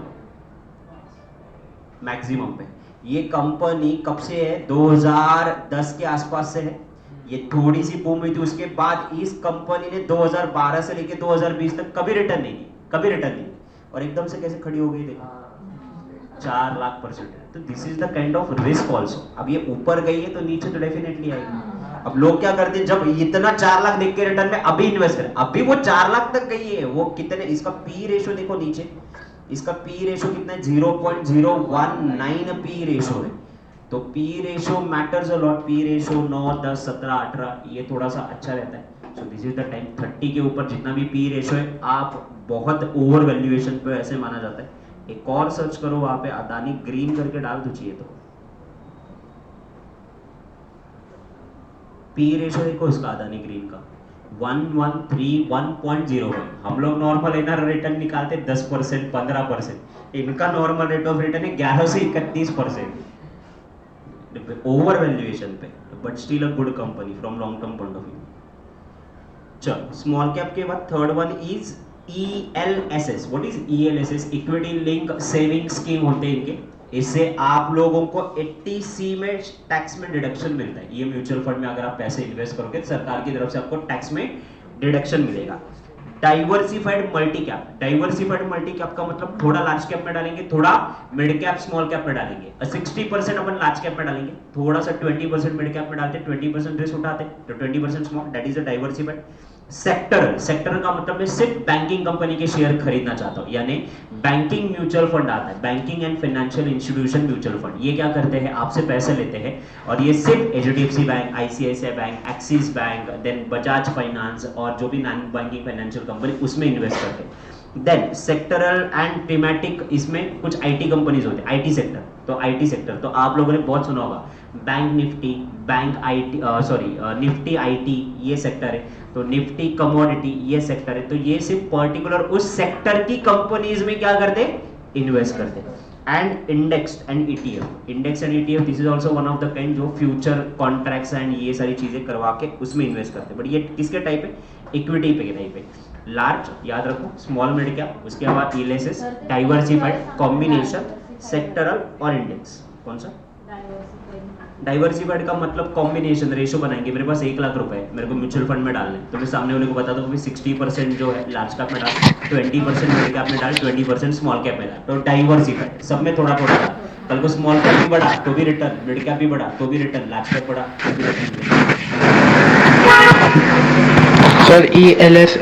मैक्सिमम पे। ये कंपनी कब से है, 2010 के आसपास से है, ये थोड़ी सी बूम हुई थी, उसके बाद इस कंपनी ने 2012 से लेके 2020 तक कभी रिटर्न नहीं दी, कभी रिटर्न नहीं, और एकदम से कैसे खड़ी हो गई देखो, 4,00,000%। तो this is the kind of risk also. अब ये ऊपर गई है तो नीचे तो डेफिनेटली आएगी। अब लोग क्या करते हैं, जब इतना 4 लाख देख के रिटर्न में अभी इन्वेस्ट करें, अभी वो 4 लाख तक गई है, वो कितने, इसका पी रेशो देखो नीचे, इसका पी रेशो कितना है, 0.019 पी रेशो है। तो P ratio matters a lot, P ratio 9, 10, 17, 18 ये थोड़ा सा अच्छा रहता है। So this is the time, 30 के ऊपर जितना भी पी रेशो है आप बहुत ओवर वैल्यूएशन पे ऐसे माना जाता है। एक और सर्च करो वहां पे, अदानी ग्रीन करके डाल दो चाहिए तो, पी रेशो देखो इसका अदानी ग्रीन का 113, 1.0 है। हम लोग नॉर्मल इनर रिटर्न निकालते 10%, 15%, इनका नॉर्मल रेट ऑफ रिटर्न है 11 से 31% ओवर वैल्यूएशन पे, but still a good company from long term point of view. चलो स्मॉल कैप के बाद third one is ELSS। What is ELSS? Equity link saving scheme होते हैं इनके, इससे आप लोगों को 80C में टैक्स में डिडक्शन मिलता है। ये म्यूचुअल फंड में अगर आप पैसे इन्वेस्ट करोगे तो सरकार की तरफ से आपको टैक्स में डिडक्शन मिलेगा। Diversified multi cap, diversified multi cap का मतलब थोड़ा लार्ज कैप में डालेंगे, थोड़ा मिड कैप स्मॉल कैप में डालेंगे, 60% अपन लार्ज कैप में डालेंगे, थोड़ा सा 20% मिड कैप में डालते, 20% रिस्क उठाते, तो 20% small, that is a diversified. Sector, sector का मतलब मैं सिर्फ बैंकिंग कंपनी के शेयर खरीदना चाहता हूं, यानी बैंकिंग म्यूचुअल फंड आता है, banking and financial institution mutual fund. ये क्या करते हैं, आपसे पैसे लेते हैं और ये सिर्फ HDFC bank, ICICI bank, Axis bank, then Bajaj finance और जो भी नॉन बैंकिंग फाइनेंशियल कंपनी उसमें इन्वेस्ट करते हैं। देन सेक्टरल एंड थीमेटिक, इसमें कुछ IT कंपनीज होते हैं, IT सेक्टर। तो IT सेक्टर तो आप लोगों ने बहुत सुना होगा, bank Nifty, bank IT Nifty IT ये सेक्टर है, तो निफ्टी कमोडिटी ये सेक्टर है। तो ये सिर्फ पर्टिकुलर उस सेक्टर की कंपनीज में क्या करते, इन्वेस्ट करते। And index and ETF, index and ETF this is also one of the kind जो फ्यूचर कॉन्ट्रैक्ट्स एंड ये सारी चीजें करवा के उसमें इन्वेस्ट करते हैं। बट ये किसके टाइप है, इक्विटी पे के टाइप है। लार्ज याद रखो, स्मॉल मिड कैप, उसके बाद ELSS, डाइवर्सिफाइड, कॉम्बिनेशन, सेक्टरल और इंडेक्स। कौन सा डाइवर्सिफाइड का मतलब कॉम्बिनेशन, रेशो बनाएंगे, मेरे पास 1 लाख रुपए है, मेरे को म्यूचुअल फंड में डालने, तो मैं सामने वाले को बता दूं कि 60% जो है लार्ज कैप में डाल, 20% मिड कैप में डाल, 20% स्मॉल कैप में डाल। तो डाइवर्सिफाइड, सब में थोड़ा थोड़ा डाल। कल को स्मॉल कैप भी बढ़ा तो भी रिटर्न, मिड कैप भी बढ़ा तो भी रिटर्न, लार्ज कैप बढ़ा तो भी रिटर्न। सर ELS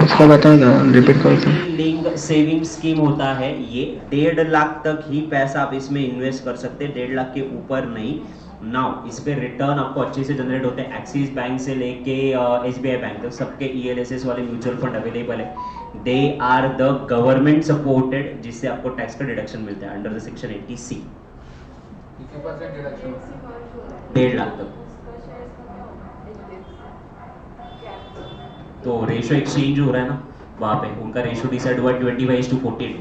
उसका बताओ, रिपीट करो सर। लिंक सेविंग स्कीम होता है ये, 1.5 लाख तक ही पैसा आप इसमें इन्वेस्ट कर सकते हैं, 1.5 लाख के ऊपर नहीं। नाउ इस पे रिटर्न आपको अच्छे से जनरेट होते हैं, एक्सिस बैंक से लेके SBI बैंक तक सबके ELSS वाले म्यूचुअल फंड अवेलेबल है। They are the government supported, जिससे आपको टैक्स का डिडक्शन मिलता है under the section 80C। 1.5 lakh तक तो रेशो एक्सचेंज हो रहा है ना वहां पे, उनका रेशो डिसाइड हुआ 25:42।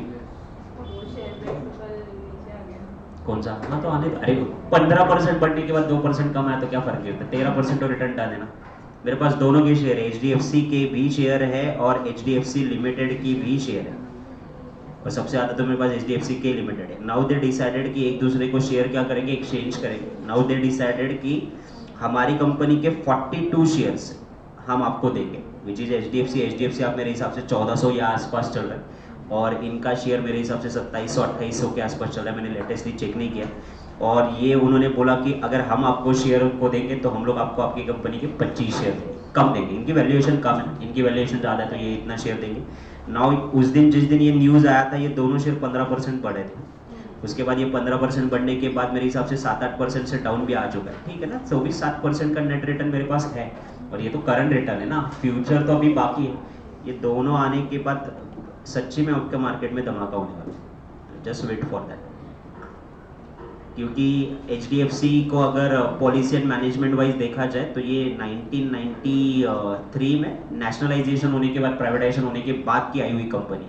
कौन सा? हाँ तो आने दो। अरे 15% बढ़ने के बाद 2% कम आया तो क्या फर्क है, 13% तो रिटर्न डाल देना। मेरे पास दोनों के शेयर है, HDFC के भी शेयर है और HDFC लिमिटेड की भी शेयर है, और सबसे ज्यादा तो मेरे पास HDFC के लिमिटेड है। नाउ दे डिसाइडेड कि एक दूसरे को शेयर क्या करेंगे, एक्सचेंज करेंगे। नाउ दे डिसाइडेड कि हमारी कंपनी के 42 शेयर्स हम आपको देंगे, विच इज HDFC आप मेरे हिसाब से 1400 या आसपास चल रहा है, और इनका शेयर मेरे हिसाब से 2700-2800 के आसपास चल रहा है, मैंने लेटेस्टली चेक नहीं किया। और ये उन्होंने बोला कि अगर हम आपको शेयर को देंगे तो हम लोग आपको आपकी कंपनी के 25 शेयर कम देंगे। इनकी वैल्यूएशन कम है, इनकी वैल्यूएशन ज़्यादा है, तो ये इतना शेयर देंगे। नाउ उस दिन जिस दिन ये न्यूज़ आया था, ये दोनों शेयर 15% बढ़े थे। उसके बाद ये 15% बढ़ने के बाद मेरे हिसाब से 7-8% से डाउन भी आ चुका है, ठीक है ना। 24-7% का नेट रिटर्न मेरे पास है, और ये तो करंट रिटर्न है ना, फ्यूचर तो अभी बाकी है। ये दोनों आने के बाद सच्ची में आपके मार्केट में धमाका होने वाला है, जस्ट वेट फॉर दैट। क्योंकि HDFC को अगर पॉलिसी एंड मैनेजमेंट वाइज देखा जाए तो ये 1993 में नेशनलाइजेशन होने के बाद, प्राइवेटाइजेशन होने के बाद की आई हुई कंपनी,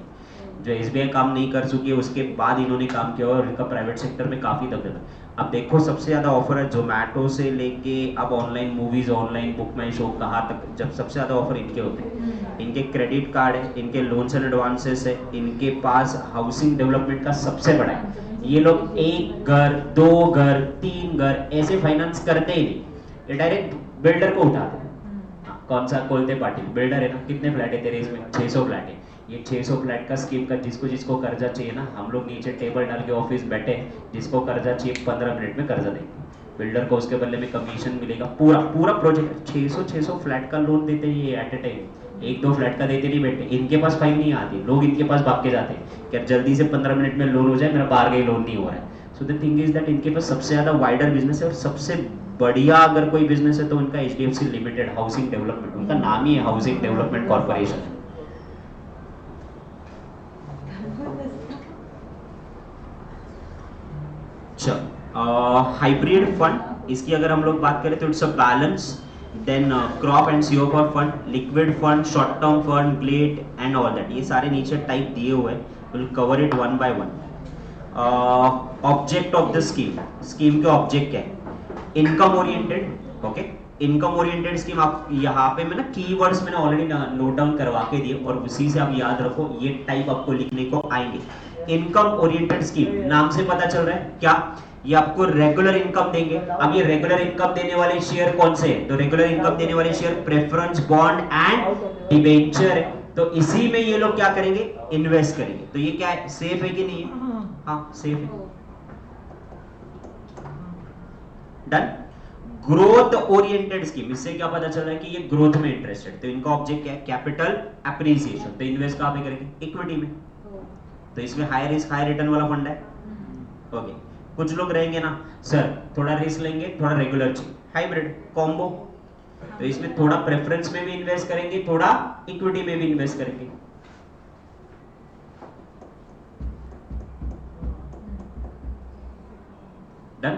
जो SBI काम नहीं कर चुकी है उसके बाद इन्होंने काम किया, और इनका प्राइवेट सेक्टर में काफ़ी दखल है। अब देखो सबसे ज़्यादा ऑफर है जोमेटो से लेके अब ऑनलाइन मूवीज़, ऑनलाइन बुक माई शो, कहाँ तक, जब सबसे ज़्यादा ऑफर इनके होते हैं। इनके क्रेडिट कार्ड है, इनके लोन्स एंड एडवांसेस है, इनके पास हाउसिंग डेवलपमेंट का सबसे बड़ा है। ये लोग 1 घर 2 घर 3 घर ऐसे फाइनेंस करते ही नहीं, ये डायरेक्ट बिल्डर को उठाते हैं। कौन सा खोलते पाटिल बिल्डर है ना, कितने फ्लैट है तेरे इसमें? 600 फ्लैट है। ये 600 फ्लैट का स्कीम का जिसको जिसको कर्जा चाहिए ना, हम लोग नीचे टेबल डाल के ऑफिस बैठे, जिसको कर्जा चाहिए 15 मिनट में कर्जा देंगे। बिल्डर को उसके बदले में कमीशन मिलेगा, पूरा पूरा प्रोजेक्ट 600 फ्लैट का लोन देते हैं ये एट ए टाइम, 1-2 फ्लैट का देते नहीं बैठे। इनके पास फाइल नहीं आती, लोग इनके पास भाग के जाते हैं कि जल्दी से 15 मिनट में लोन हो जाए, मेरा बाहर गई लोन नहीं हो रहा है। So the thing is that इनके पास सबसे ज्यादा वाइडर बिजनेस है, और सबसे बढ़िया अगर कोई बिजनेस है तो उनका HDFC लिमिटेड हाउसिंग डेवलपमेंट, उनका नाम ही है housing development corporation. Hybrid fund, इसकी अगर हम लोग बात करें तो it's a balance, then crop and cooper fund, liquid fund, short term fund, glade and all that, ये सारे नीचे टाइप दिए हुए हैं, will cover it one by one. Object of the scheme, scheme के ऑब्जेक्ट क्या है? Income oriented, okay, income oriented scheme. आप यहाँ पे मैं ना कीवर्ड्स मैंने ऑलरेडी नोट डाउन करवा के दिए, और उसी से आप याद रखो, ये टाइप आपको लिखने को आएंगे। इनकम ओरिएंटेड स्कीम, नाम से पता चल रहा है क्या, ये आपको रेगुलर इनकम देंगे। अब ये रेगुलर इनकम देने वाले शेयर कौन से हैं? तो रेगुलर इनकम देने वाले share preference, bond and debenture है। तो इसी में ये लोग क्या करेंगे? इन्वेस्ट करेंगे। तो ये क्या है, सेफ है कि नहीं है? हाँ सेफ है। डन। ग्रोथ ओरिएंटेड स्कीम, इससे क्या पता चल रहा है कि ये ग्रोथ में इंटरेस्टेड, तो इनका ऑब्जेक्ट क्या है? Capital appreciation. तो इन्वेस्ट कहां पे करेंगे? इक्विटी में। तो इसमें हाई रिस्क हाई रिटर्न वाला फंड है, ओके। कुछ लोग रहेंगे ना, सर थोड़ा रिस्क लेंगे, थोड़ा रेगुलर चाहिए, हाइब्रिड कॉम्बो। तो इसमें थोड़ा प्रेफरेंस में भी इन्वेस्ट करेंगे, थोड़ा इक्विटी में भी इन्वेस्ट करेंगे। डन।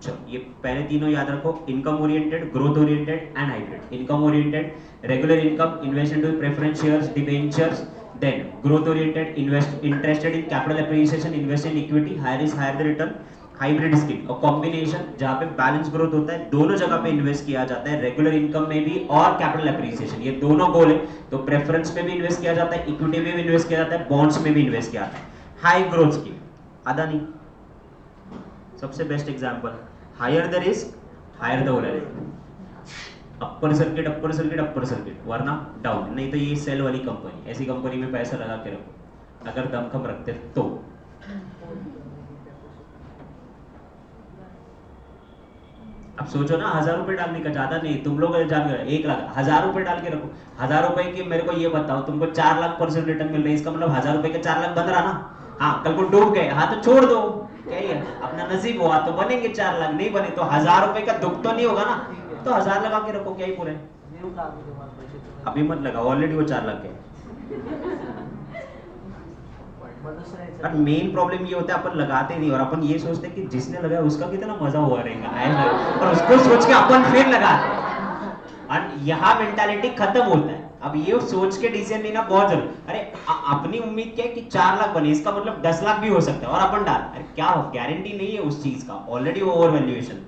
चलो ये पहले तीनों याद रखो, income oriented, growth oriented and hybrid. Income oriented, regular income, invest into preference shares, debentures. Then growth oriented, invest interested in capital appreciation, invest in equity, higher risk higher the return. Hybrid scheme और combination, जहां पे balance growth होता है, दोनों जगह पे invest किया जाता है, रेगुलर इनकम में भी और कैपिटल एप्रिसिएशन, ये दोनों गोल है। तो प्रेफरेंस में भी इन्वेस्ट किया जाता है, इक्विटी में भी इन्वेस्ट किया जाता है, बॉन्ड्स में भी इन्वेस्ट किया जाता है। हाई ग्रोथ स्कीम, अदानी सबसे best example. Higher the risk higher the volatility, upper circuit upper circuit upper circuit, वरना डाउन। नहीं तो ये सेल वाली कंपनी, ऐसी कंपनी में पैसा लगा के रखो अगर दमखम रखते तो। अब सोचो ना, 1000 रुपए डालने का, ज्यादा नहीं, तुम लोग जान गए 1 लाख, 1000 रुपए डाल के रखो, 1000 रुपए की मेरे को ये बताओ, तुमको 4 लाख % रिटर्न मिल रही है, इसका मतलब 1000 रुपए के 4 लाख बन रहा ना। हाँ, कल को डूब गए, हाँ तो छोड़ दो, क्या है, अपना नसीब हुआ तो बनेंगे 4 लाख, नहीं बने तो 1000 रुपए का दुख तो नहीं होगा ना, तो 1000 लगा के रखो, क्या ही पूरे। अभी मत लगाओ, ऑलरेडी वो 4 लाख है। बट मेन प्रॉब्लम ये होता है अपन लगाते नहीं, और अपन ये सोचते हैं कि जिसने लगाया उसका कितना मजा हुआ रहेगा, और उसको सोच के अपन फिर लगाते हैं, और यहाँ मेंटालिटी खत्म होता है। अब ये सोच के डिसीजन लेना बहुत जरूरी। अरे अपनी उम्मीद क्या है कि 4 लाख बने, इसका मतलब 10 लाख भी हो सकता है, और अपन डाल, अरे क्या हो, गारंटी नहीं है उस चीज का, already over valuation.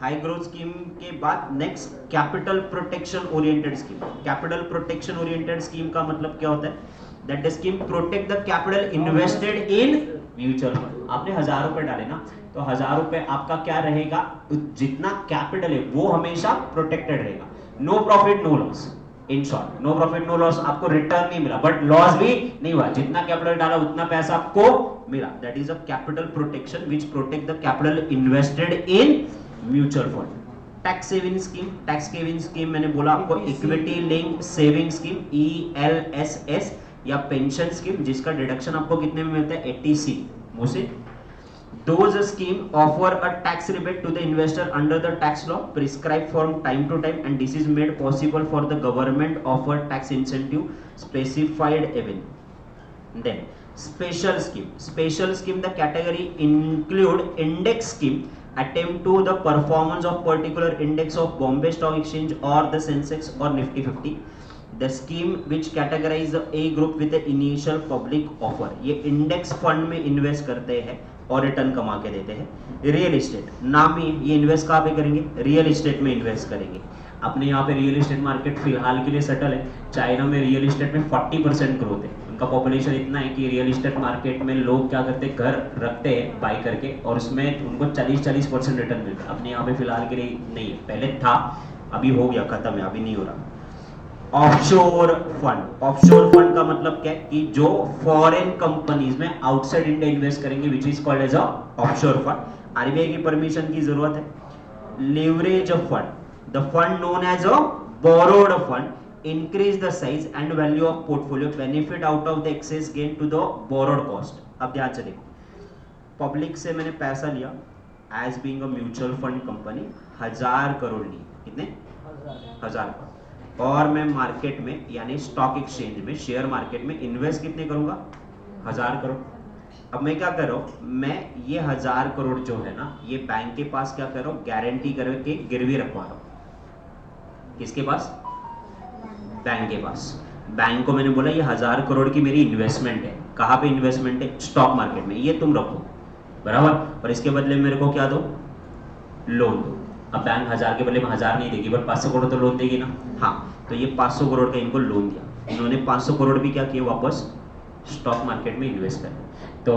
High growth scheme के बाद next capital protection oriented scheme. Capital protection oriented scheme का मतलब क्या होता है? That the scheme protect the capital invested in mutual fund. आपने 1000 रुपए डाले ना, तो 1000 रुपए आपका क्या रहेगा, जितना कैपिटल है वो हमेशा प्रोटेक्टेड रहेगा। No profit no loss, in short no profit no loss, आपको रिटर्न नहीं मिला बट लॉस भी नहीं हुआ, जितना कैपिटल डाला उतना पैसा आपको मिला। That is a capital protection which protect the capital invested in mutual fund. Tax saving scheme, tax saving scheme मैंने बोला आपको, equity link saving scheme ELSS, या पेंशन स्कीम जिसका डिडक्शन आपको कितने में मिलता है, 80C मुझसे। Those scheme offer a tax rebate to the investor under the tax law prescribed from time to time, and this is made possible for the government offer tax incentive specified even. Then special scheme, special scheme the category include index scheme attempt to the performance of particular index of Bombay Stock Exchange or the Sensex or Nifty 50. The scheme which categorize a group with the initial public offer, ये index fund में invest करते हैं और return कमा के देते हैं। Real estate नाम ही, ये इन्वेस्ट कहाँ पे करेंगे, रियल एस्टेट में इन्वेस्ट करेंगे। अपने यहाँ पे रियल एस्टेट मार्केट फिलहाल के लिए सेटल है। चाइना में रियल एस्टेट में 40% ग्रोथ है, उनका पॉपुलेशन इतना है कि रियल एस्टेट मार्केट में लोग क्या करते हैं, घर रखते हैं बाई करके, और उसमें उनको 40% रिटर्न मिलता है। अपने यहाँ पे फिलहाल के लिए नहीं है, पहले था, अभी हो गया, खत्म है, अभी नहीं हो रहा। ऑफशोर फंड, ऑफशोर फंड का मतलब क्या है कि जो फॉरेन कंपनीज में आउटसाइड इंडिया इन्वेस्ट करेंगे, which is called as a offshore fund. RBI की परमिशन की जरूरत है। Leverage fund, the fund known as a borrowed fund, increase the size and value of portfolio, benefit out of the excess gain to the borrowed cost. अब ध्यान से देखो, public से मैंने पैसा लिया as being a mutual fund company, 1000 crore ली, कितने, 1000 करोड़, और मैं मार्केट में यानी स्टॉक एक्सचेंज में, शेयर मार्केट में इन्वेस्ट कितने करूंगा, 1000 करोड़। अब मैं क्या कर रहा हूं, मैं ये 1000 करोड़ जो है ना, ये बैंक के पास क्या कर रहा हूं, गारंटी करके गिरवी रखवा रहा हूं। किसके पास, बैंक के पास। बैंक को मैंने बोला ये 1000 करोड़ की मेरी इन्वेस्टमेंट है। कहाँ पे इन्वेस्टमेंट है, स्टॉक मार्केट में, ये तुम रखो, बराबर, और इसके बदले मेरे को क्या दो, लोन दो। अब बैंक 1000 के बदले में 1000 नहीं देगी, बट 500 करोड़ तो लोन देगी ना। हाँ, तो ये 500 करोड़ का इनको लोन दिया, इन्होंने 500 करोड़ भी क्या किए, वापस स्टॉक मार्केट में इन्वेस्ट कर। तो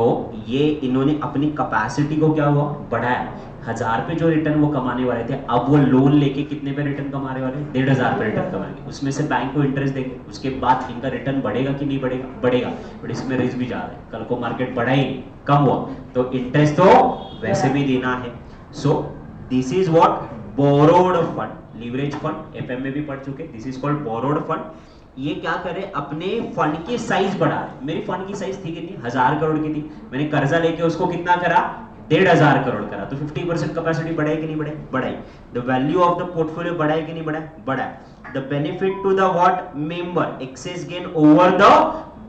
ये इन्होंने अपनी कैपेसिटी को क्या हुआ, बढ़ाया। 1000 पे जो रिटर्न वो कमाने वाले थे, अब वो लोन लेके कितने पे रिटर्न कमाने वाले, 1500 पे रिटर्न कमाएंगे। उसमें से बैंक को इंटरेस्ट देंगे, उसके बाद इनका रिटर्न बढ़ेगा कि नहीं बढ़ेगा, बढ़ेगा, बट इसमें रिस्क भी ज्यादा है। कल को मार्केट बढ़ा ही नहीं, कम हुआ, तो इंटरेस्ट तो वैसे भी देना है। So this is what borrowed fund, leverage fund, FM में भी पढ़ चुके, this is called borrowed fund. ये क्या करे, अपने फंड की साइज बढ़ा रहे। मेरी फंड की साइज थी कितनी, 1000 करोड़ की थी, मैंने कर्जा लेके उसको कितना करा, 1500 करोड़ करा, तो 50% कैपेसिटी बढ़ाई कि नहीं बढ़ाई, बढ़ाई। The value of the portfolio बढ़ाई कि नहीं बढ़ाई, बढ़ाई। The benefit to the what member, excess gain over the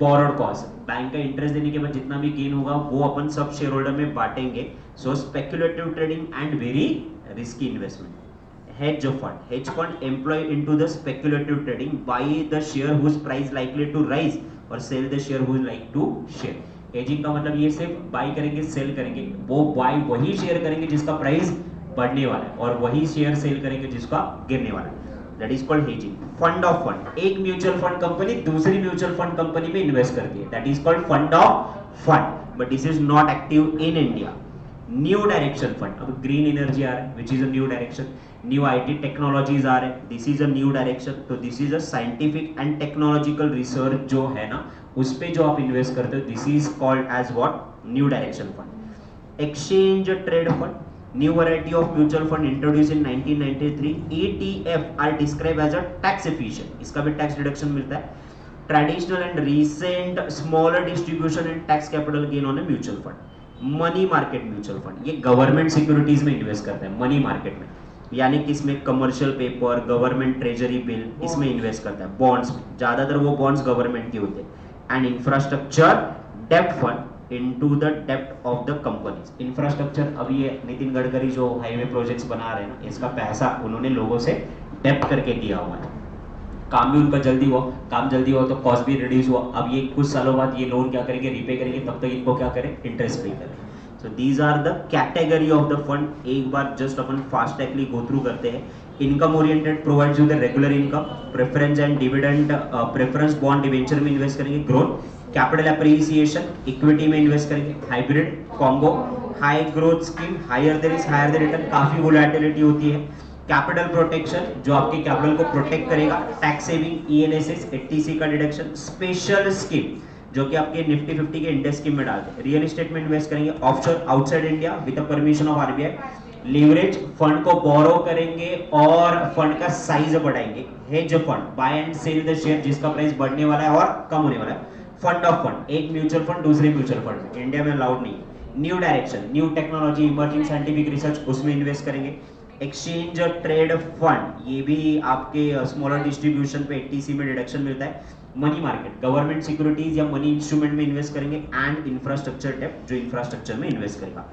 borrowed cost, bank का इंटरेस्ट देने के बाद जितना भी गेन होगा वो अपन सब शेयर होल्डर में बांटेंगे। So speculative trading and very risky investment। Hedge fund, hedge fund employ into the speculative trading, buy the share whose price likely to rise और sell the share who like to share। hedging का मतलब ये सिर्फ by करेंगे, cell करेंगे, वो by वही share करेंगे जिसका प्राइस बढ़ने वाला है, और वही शेयर सेल करेंगे जिसका गिरने वाला है। That is called hedging। Fund of fund, एक म्यूचुअल फंड कंपनी दूसरी म्यूचुअल फंड कंपनी में इन्वेस्ट करती है, that is called fund of fund, but this is not active in India. New direction fund, अब ग्रीन एनर्जी आ रहा है, which is a new direction. New IT technologies आ रहे हैं, this is a new direction. तो this is a scientific and technological research जो है ना, उस पे जो आप इन्वेस्ट करते हो, this is called as what, new direction fund. Exchange trade fund, New variety of mutual fund introduced in 1993. ETF are described as a tax efficient. इसका भी tax deduction मिलता है. Traditional and recent smaller distribution and tax capital gain on a mutual fund. Money market mutual fund. ये government securities में invest करता है, money market में. यानी कि इसमें commercial paper, government treasury bill, इसमें इन्वेस्ट करता है. बॉन्ड्स में ज्यादातर वो बॉन्ड्स गवर्नमेंट के होते हैं. एंड इंफ्रास्ट्रक्चर डेब्ट फंड इनटू द डेब्ट ऑफ द कंपनीज. इंफ्रास्ट्रक्चर, अब ये नितिन गडकरी जो हाईवे प्रोजेक्ट्स बना रहे हैं ना, इसका पैसा उन्होंने लोगों से डेब्ट करके दिया हुआ है. काम भी उनका जल्दी हुआ तो कॉस्ट भी रिड्यूस हुआ. अब ये कुछ सालों बाद ये लोन क्या करेंगे, रीपे करेंगे, तब तक इनको क्या करें, इंटरेस्ट पे करें. So these are the category of the fund. एक बार जस्ट अपन फास्ट टैकली गो थ्रू करते हैं. Income oriented provides you the regular income, preference and dividend. Preference bond debenture में इन्वेस्ट करेंगे, ग्रोथ, कैपिटल एप्रिसिएशन, इक्विटी में इन्वेस्ट करेंगे, hybrid, combo, high growth scheme, higher there is higher the return, काफी volatility होती है. Capital protection, जो आपके capital को प्रोटेक्ट करेगा, टैक्स सेविंग, ईएनएसएस, एटीसी का डिडक्शन, स्पेशल स्कीम जो कि आपके निफ्टी 50 के इंडेक्स स्कीम में डालते हैं. रियल एस्टेट में इन्वेस्ट करेंगे, offshore outside India with the permission of RBI. Leverage, fund को बोरो करेंगे और फंड का साइज बढ़ाएंगे. Hedge fund, buy and sell the share जिसका प्राइस बढ़ने वाला है और कम होने वाला है. फंड ऑफ फंड, एक म्यूचुअल फंड दूसरे म्यूचुअल फंड, इंडिया में अलाउड नहीं है. New direction, new technology, emerging scientific research, उसमें इन्वेस्ट करेंगे. एक्सचेंज ट्रेड फंड, ये भी आपके स्मॉलर डिस्ट्रीब्यूशन पे एटीसी में डिडक्शन मिलता है. मनी मार्केट, गवर्नमेंट सिक्योरिटीज या मनी इंस्ट्रूमेंट में इन्वेस्ट करेंगे. एंड इंफ्रास्ट्रक्चर डेब्ट, जो इंफ्रास्ट्रक्चर में इन्वेस्ट करेगा.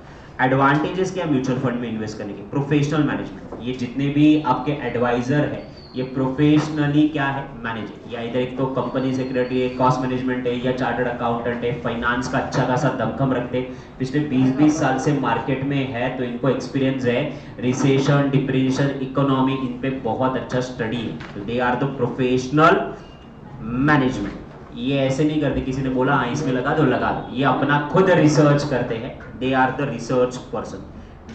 एडवांटेजेस क्या म्यूचुअल फंड में इन्वेस्ट करने के? प्रोफेशनल मैनेजमेंट, ये जितने भी आपके एडवाइजर है ये प्रोफेशनली क्या है, मैनेज है. या इधर एक तो कंपनी सेक्रेटरी है, कॉस्ट मैनेजमेंट है, या चार्टर्ड अकाउंटेंट है, फाइनेंस का अच्छा खासा दमखम रखते हैं, पिछले 20-20 साल से मार्केट में है, तो इनको एक्सपीरियंस है. रिसेशन, डिप्रेशन, इकोनॉमी, इन पे बहुत अच्छा स्टडी है. तो they are the professional management. ये ऐसे नहीं करते, किसी ने बोला हाँ इसमें लगा दो, ये अपना खुद रिसर्च करते हैं. They are the research person.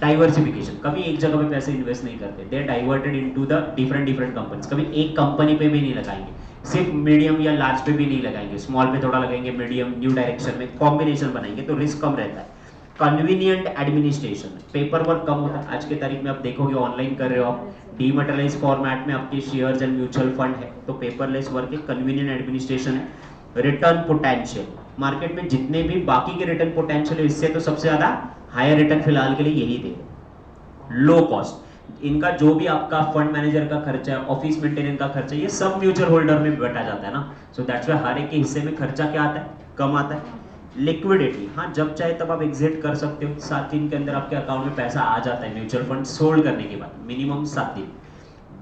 Diversification, कभी एक जगह पे पैसे इन्वेस्ट नहीं करते. They diverted into the different companies. कभी एक कंपनी पे भी नहीं लगाएंगे, सिर्फ मीडियम या लार्ज पे भी नहीं लगाएंगे, स्मॉल पे थोड़ा लगाएंगे, मीडियम, न्यू डायरेक्शन में कॉम्बिनेशन बनाएंगे, तो रिस्क कम रहता है. कन्वीनियंट एडमिनिस्ट्रेशन, पेपर वर्क कम होता है. आज के तारीख में आप देखोगे ऑनलाइन कर रहे हो आप, डीमैटेरियलाइज फॉर्मेट में आपके शेयर्स एंड म्यूचुअल फंड है, तो पेपरलेस वर्क है. कन्वीनियंट एडमिनिस्ट्रेशन है. रिटर्न पोटेंशियल, मार्केट में जितने भी बाकी के रिटर्न पोटेंशियल है इससे तो सबसे ज्यादा हायर रिटर्न फिलहाल के लिए यही दे. लो कॉस्ट, इनका जो भी आपका फंड मैनेजर का खर्चा है, ऑफिस मेंटेनेंस का खर्चा, ये सब म्यूचुअल होल्डर में बैठा जाता है ना. सो दैट्स व्हाई हर एक के हिस्से में खर्चा क्या आता है, कम आता है. लिक्विडिटी, हाँ जब चाहे तब आप एग्जिट कर सकते हो. 7 दिन के अंदर आपके अकाउंट में पैसा आ जाता है म्यूचुअल फंड सोल्ड करने के बाद, मिनिमम 7 दिन.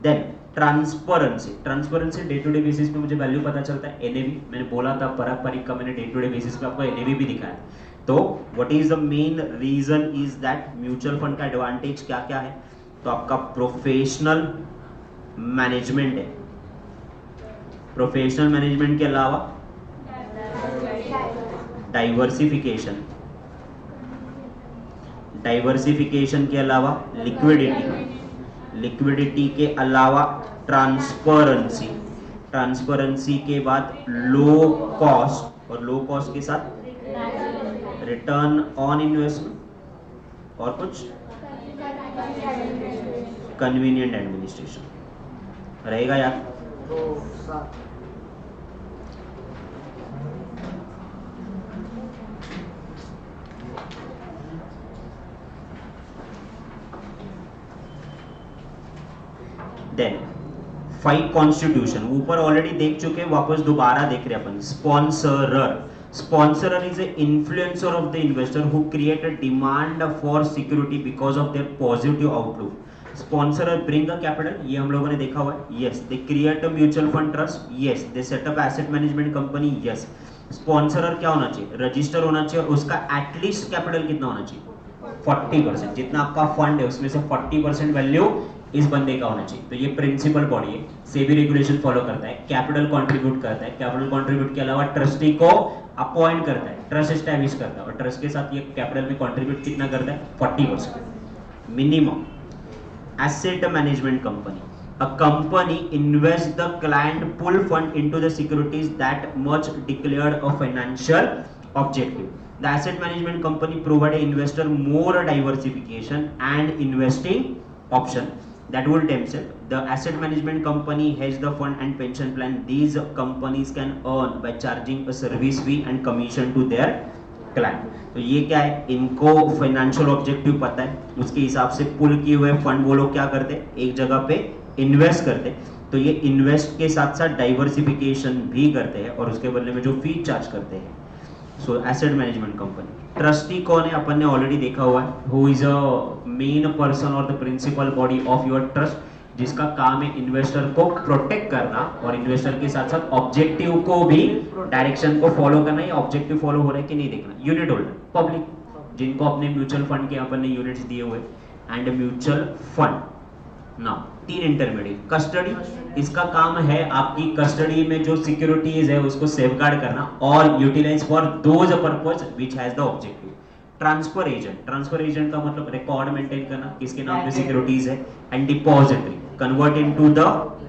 Then transparency, day to day basis पे मुझे वैल्यू पता चलता है. एनएवी, मैंने बोला था पराग पारिक का, मैंने डे टू डे बेसिस पे आपको एनएवी भी दिखाया. तो what is the main reason is that mutual fund का एडवांटेज क्या क्या है, तो आपका प्रोफेशनल मैनेजमेंट है. प्रोफेशनल मैनेजमेंट के अलावा डाइवर्सिफिकेशन के अलावा लिक्विडिटी के अलावा ट्रांसपेरेंसी के बाद लो कॉस्ट, और लो कॉस्ट के साथ रिटर्न ऑन इन्वेस्टमेंट, और कुछ कन्वीनियंट एडमिनिस्ट्रेशन रहेगा यार. देन 5 कॉन्स्टिट्यूशन ऊपर ऑलरेडी देख चुके हैं, वापस दोबारा देख रहे हैं अपन. Sponsorer is a influencer of the investor who create a demand for security because of their positive outlook. Sponsorer bring a capital, ये हम लोगों ने देखा हुआ है. Yes, they create a mutual fund trust. Yes, they set up asset management company. Yes, sponsorer क्या होना चाहिए, रजिस्टर होना चाहिए, और उसका एटलीस्ट कैपिटल कितना होना चाहिए, 40%. जितना आपका फंड है उसमें से 40% वैल्यू इस बंदे का होना चाहिए. तो ये प्रिंसिपल बॉडी है, सेबी रेगुलेशन फॉलो करता है, कैपिटल कंट्रीब्यूट करता है. कैपिटल कंट्रीब्यूट के अलावा ट्रस्टी को अपॉइंट करता है, ट्रस्ट एस्टैब्लिश करता है, और ट्रस्ट के साथ ये कैपिटल में कंट्रीब्यूट कितना करता है, 40% minimum. Asset management company, a company invests the client pool fund into the securities that much declared a financial objective. The asset management company provide investor more diversification and investing option that will themselves. The asset management company has the fund and pension plan. These companies can earn by charging a service fee and commission to their client. तो ये क्या है, इनको financial objective पता है, उसके हिसाब से पुल किए हुए फंड वो लोग क्या करते हैं, एक जगह पे इन्वेस्ट करते हैं. तो ये इन्वेस्ट के साथ साथ डाइवर्सिफिकेशन भी करते हैं और उसके बदले में जो फी चार्ज करते हैं. So asset management company. Trustee कौन है, अपन ने ऑलरेडी देखा हुआ है. Who is a main person और the principal body of your trust, जिसका काम है इन्वेस्टर को प्रोटेक्ट करना और इन्वेस्टर के साथ साथ ऑब्जेक्टिव को भी, डायरेक्शन को फॉलो करना. या ऑब्जेक्टिव फॉलो हो रहा है कि नहीं देखना. यूनिट होल्डर, पब्लिक, जिनको अपने म्यूचुअल फंड के अपन ने यूनिट्स दिए हुए, and mutual fund. Now 3 intermediate. Custody, इसका काम है आपकी कस्टडी में जो सिक्योरिटीज है उसको सेफगार्ड करना और utilise for those purpose which has the objective. Transfer agent, transfer agent का मतलब रिकॉर्ड मेंटेन करना किसके नाम पे सिक्योरिटीज है. And depository, convert into the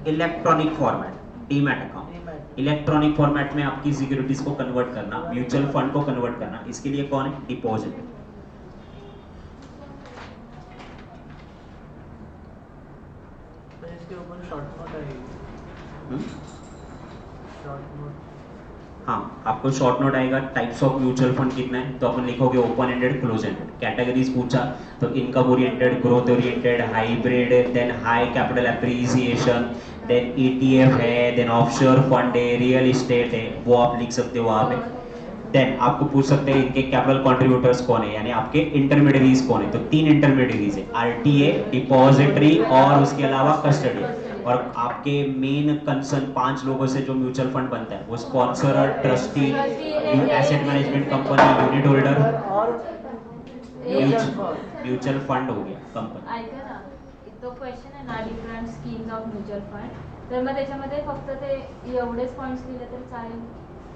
electronic format, demat account. Electronic format में आपकी सिक्योरिटीज को कन्वर्ट करना, म्यूचुअल फंड को कन्वर्ट करना, इसके लिए कौन है, डिपॉजिटरी. हाँ, आपको शॉर्ट नोट आएगा. टाइप्स ऑफ म्यूचुअल फंड कितना है, तो अपन लिखोगे open ended, close ended. Categories पूछा तो income oriented, growth oriented, hybrid, then high capital appreciation, then ETF है, देन ऑफशोर फंड है, रियल एस्टेट है, वो आप लिख सकते हो वहां पे. देन आपको पूछ सकते हैं इनके कैपिटल कंट्रीब्यूटर्स कौन है, यानी आपके इंटरमीडियरीज कौन है. तो 3 इंटरमीडियरीज है, RTA, डिपॉजिटरी और उसके अलावा कस्टडी. और आपके मेन कंसर्न 5 लोगों से जो म्यूचुअल फंड बनता है वो sponsor, trustee, asset management company, unit holder, mutual fund हो गया कंपनी. ऐका ना, तो क्वेश्चन आहे ना, different schemes of mutual fund. तर मग त्याच्यामध्ये फक्त ते एवढेच पॉइंट्स दिले तर चालेल,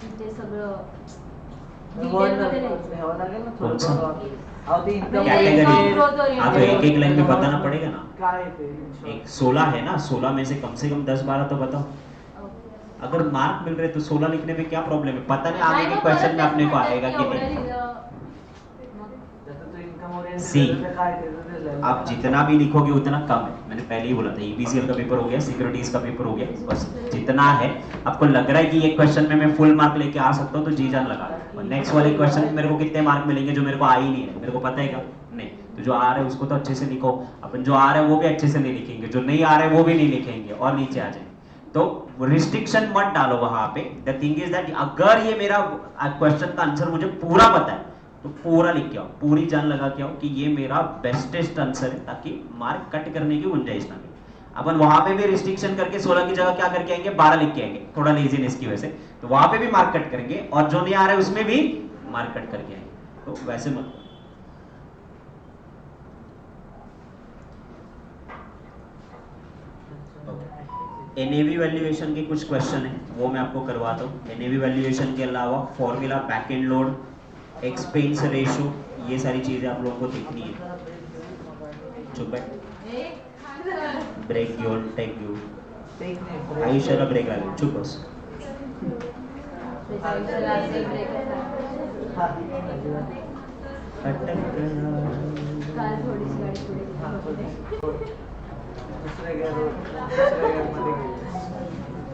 म्हणजे सगळं डिटेलमध्ये लिहायचं. कौन सा कैटेगरी. कैटेगरी, हाँ तो एक एक लाइन में बताना पड़ेगा ना. काय आहे ते? एक 16 है ना, 16 में से कम 10-12 तो बताओ. अगर मार्क मिल रहे तो 16 लिखने में क्या प्रॉब्लम है. पता नहीं आगे के क्वेश्चन में अपने को आएगा कि नहीं. त्याचं तो इन्कम ओरिएंटेड सी. काय आहे ते दिलेलं. आप जितना भी लिखोगे उतना कम है. मैंने पहले ही बोला था, EPCL का पेपर हो गया, सिक्योरिटीज का पेपर हो गया, बस जितना है. आपको लग रहा है कि ये क्वेश्चन में मैं फुल मार्क लेके आ सकता हूँ तो जी जान लगा. और नेक्स्ट वाले क्वेश्चन में मेरे को कितने मार्क मिलेंगे जो मेरे को आ ही नहीं है, मेरे को पता है क्या नहीं. तो जो आ रहा है उसको तो अच्छे से लिखो. अपन जो आ रहा है वो भी अच्छे से नहीं लिखेंगे, जो नहीं आ रहा है वो भी नहीं लिखेंगे और नीचे आ जाए. तो रिस्ट्रिक्शन मत डालो वहां पे. द थिंग इज दैट अगर ये मेरा क्वेश्चन का आंसर मुझे पूरा पता है तो पूरा लिख के आओ, पूरी जान लगा के आओ कि ये मेरा बेस्टेस्ट आंसर है, ताकि मार्क कट करने की गुंजाइश ना मिले. अपन वहां पे भी रिस्ट्रिक्शन करके 16 की जगह क्या करके आएंगे, 12 लिख के आएंगे, थोड़ा लेजीनेस की वजह से. तो वहां पे भी मार्क कट करेंगे और जो नहीं आ रहा है उसमें भी मार्क कट करके आएंगे. तो वैसे मत. NAV वैल्यूएशन के कुछ क्वेश्चन है वो मैं आपको करवाता हूँ. NAV वैल्यूएशन के अलावा formula, back end load, expense ratio, ये सारी चीजें आप लोगों को देखनी है. चुप है, break your take you take नाही. आयुष्याला ब्रेक लागेल, चुप बस. काल थोडीशी गाडी पुढे दुसऱ्या गेअरमध्ये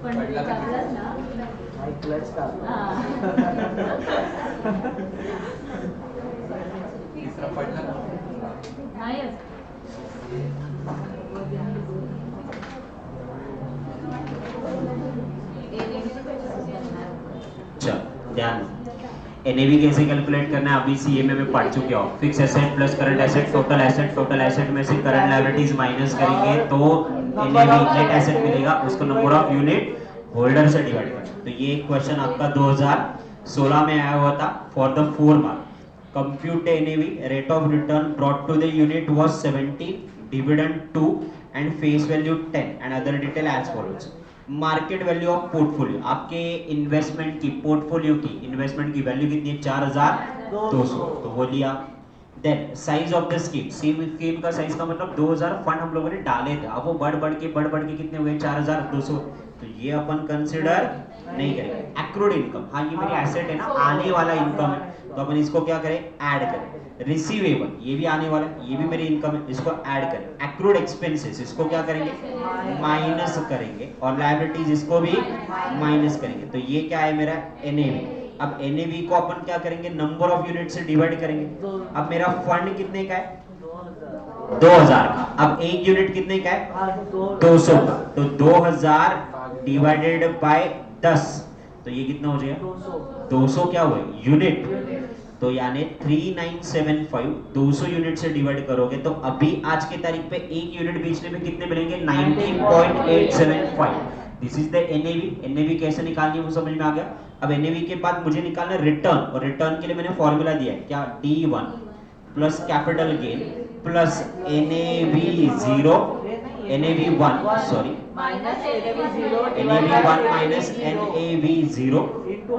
पण कापलाच ना. ऐकलंच का? नाहीच. अच्छा ध्यान. NAV कैसे कैलकुलेट करना है अभी CA में पढ़ चुके हो. Fix asset plus current asset, total asset में से करंट लायबिलिटीज माइनस करेंगे तो NAV नेट एसेट मिलेगा, उसको नंबर ऑफ यूनिट होल्डर से डिवाइड करना. तो ये क्वेश्चन आपका 2016 में आया हुआ था for the 4 mark. Compute NAV, rate of return brought to the unit was 70, dividend 2 and face value 10 and other detail as follows. Market value of portfolio, आपके इन्वेस्टमेंट की, पोर्टफोलियो की इन्वेस्टमेंट की वैल्यू कितनी है, 4200, तो वो लिया. Then size of the scheme, scheme का साइज का मतलब 2000 फंड हम लोगों ने डाले थे, अब वो बढ़ बढ़ के कितने हुए, 4200. तो ये अपन कंसिडर नहीं करेंगे। एक्रूड इनकम, हाँ ये मेरी एसेट है ना, आने वाला इनकम है, तो अपन इसको क्या करें, ऐड करें। रिसीवेबल, ये भी आने वाला है, ये भी मेरी इनकम है, इसको ऐड करें। एक्रूड एक्सपेंसेस, इसको क्या करेंगे, माइनस करेंगे, और लायबिलिटीज इसको भी माइनस करेंगे। तो ये क्या है मेरा एनएवी। अब एनएवी को अपन क्या करेंगे, नंबर ऑफ यूनिट से डिवाइड करेंगे। अब मेरा फंड कितने का है, 2000 का। अब एक यूनिट कितने का है, 200 का। तो 2000 डिवाइडेड बाय 10, तो ये कितना हो जाएगा, 200 क्या हुए, यूनिट। तो यानी 3975 200 यूनिट से डिवाइड करोगे तो अभी आज के तारीख पे एक यूनिट बेचने में कितने मिलेंगे, 19.875। This is the NAV. NAV कैसे निकालनी है वो समझ में आ गया। अब एनएवी के बाद मुझे निकालना रिटर्न, और रिटर्न के लिए मैंने फॉर्मूला दिया है क्या, D1 plus capital gain plus NAV0 NAV1 sorry NAV1 minus NAV0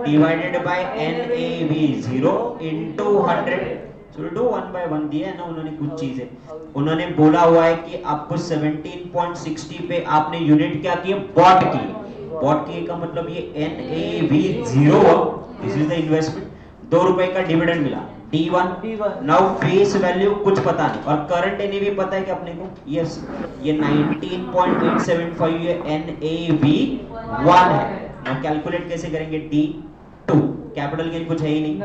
divided by NAV0 into 100। चलो 1 by 1 दिया है ना उन्होंने कुछ चीजें। उन्होंने बोला हुआ है कि आपको 17.60 पे आपने यूनिट क्या किए, बॉट किए। बॉट किए का मतलब ये NAV0, this is the investment. 2 रुपए का डिविडेंड मिला, D1। नाउ फेस वैल्यू कुछ पता नहीं, और करंट एनएवी पता है कि अपने को, यस ये 19.875 ये NAV1 है। नाउ कैलकुलेट कैसे करेंगे, D2 कैपिटल गेन कुछ है ही नहीं,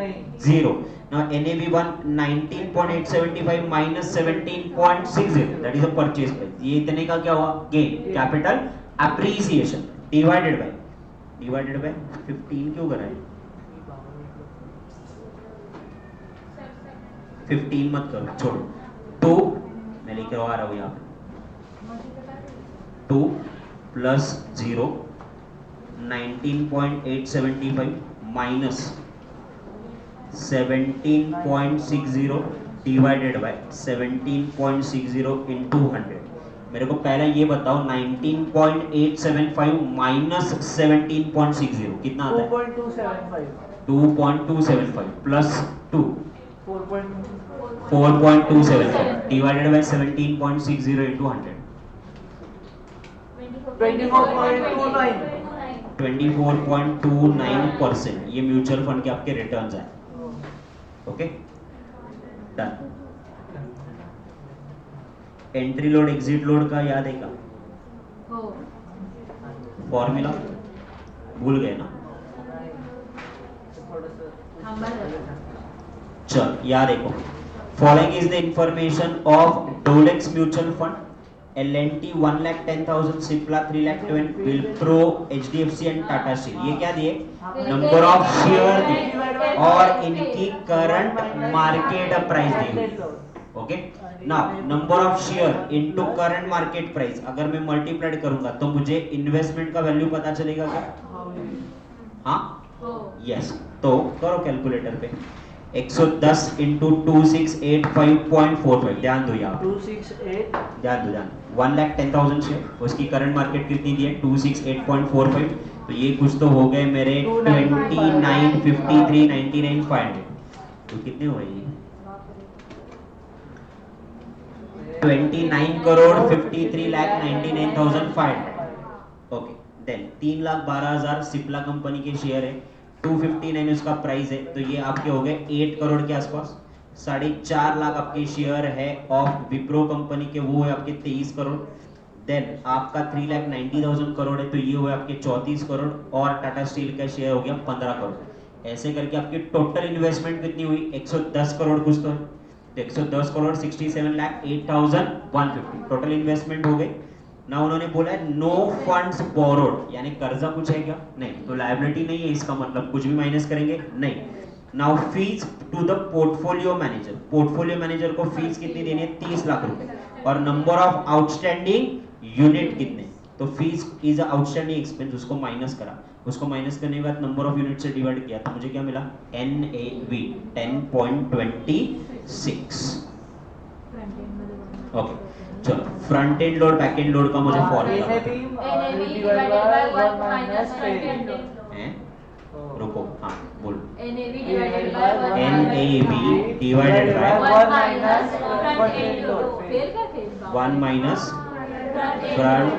0। Now NAV1 19.875 minus 17.60, that is a purchase price. ये इतने का क्या हुआ, gain, capital appreciation, divided by 15 क्यों कराए, 15 मत करो, छोड़ो। 2 मैं लिख रहा हूँ यहाँ पे, 2 plus 0 19.875 minus 17.60 divided by 17.60 into 100। मेरे को पहले ये बताओ 19.875 माइनस 17.60 कितना आता है, 2.275 प्लस 2 4.275 डिवाइडेड बाय 17.60 इनटू 100, 24.29%। ये म्यूचुअल फंड के आपके रिटर्न्स हैं। Okay done. Entry load exit load का याद है क्या, फॉर्मूला भूल गए ना, चल याद देखो। Following is the information of Dolex mutual fund, L&T 1,10,000, Cipla 3,20,000, Wipro, HDFC and Tata steel. ये क्या दिए, नंबर ऑफ शेयर दिए और इनकी करंट मार्केट प्राइस दी। Okay now number of share into current market price अगर मैं मल्टीप्लाइड करूंगा तो मुझे इन्वेस्टमेंट का वैल्यू पता चलेगा क्या, हाँ यस। तो करो कैलकुलेटर पे, 110 इंटू 2685.45, ध्यान दो यहाँ, 268 ध्यान दो 1,10,000 शेयर, उसकी करंट मार्केट कितनी दी है, 268.45। तो ये कुछ तो हो गए मेरे 29,53,99,500। तो कितने हुए ये 29,53,99,500। ओके देन 3,12,000 सिप्ला कंपनी के शेयर है, 259 उसका प्राइस है, तो ये आपके हो गए 8 करोड़ के आसपास। 4.5 लाख आपके शेयर है ऑफ विप्रो कंपनी के, वो है आपके 23 करोड़। देन आपका 3,90,000 करोड़ है, तो ये हुए आपके 34 करोड़, और टाटा स्टील का शेयर हो गया 15 करोड़। ऐसे करके आपकी टोटल इन्वेस्टमेंट कितनी हुई, 110 करोड़ कुछ तो है। तो 110 करोड़ 67,08,150 टोटल इन्वेस्टमेंट हो गई ना। उन्होंने बोला है नो फंड्स बोरोड, यानी कर्जा कुछ है क्या, नहीं, तो लायबिलिटी नहीं है, इसका मतलब कुछ भी माइनस करेंगे नहीं। Now fees to the portfolio manager, portfolio manager को फीस कितनी देनी है, 30 लाख रुपए, और नंबर ऑफ आउटस्टैंडिंग यूनिट कितने, तो फीस इज आउटस्टैंडिंग एक्सपेंस, उसको माइनस करा, उसको माइनस करने के बाद नंबर ऑफ यूनिट से डिवाइड किया, तो मुझे क्या मिला, NAV 10.26। ओके चलो front end load back end load का मुझे फॉर्मूला रुको, हाँ बोलो, NAV divided by NAV divided by 1 minus front end load, fail क्या fail 1 minus front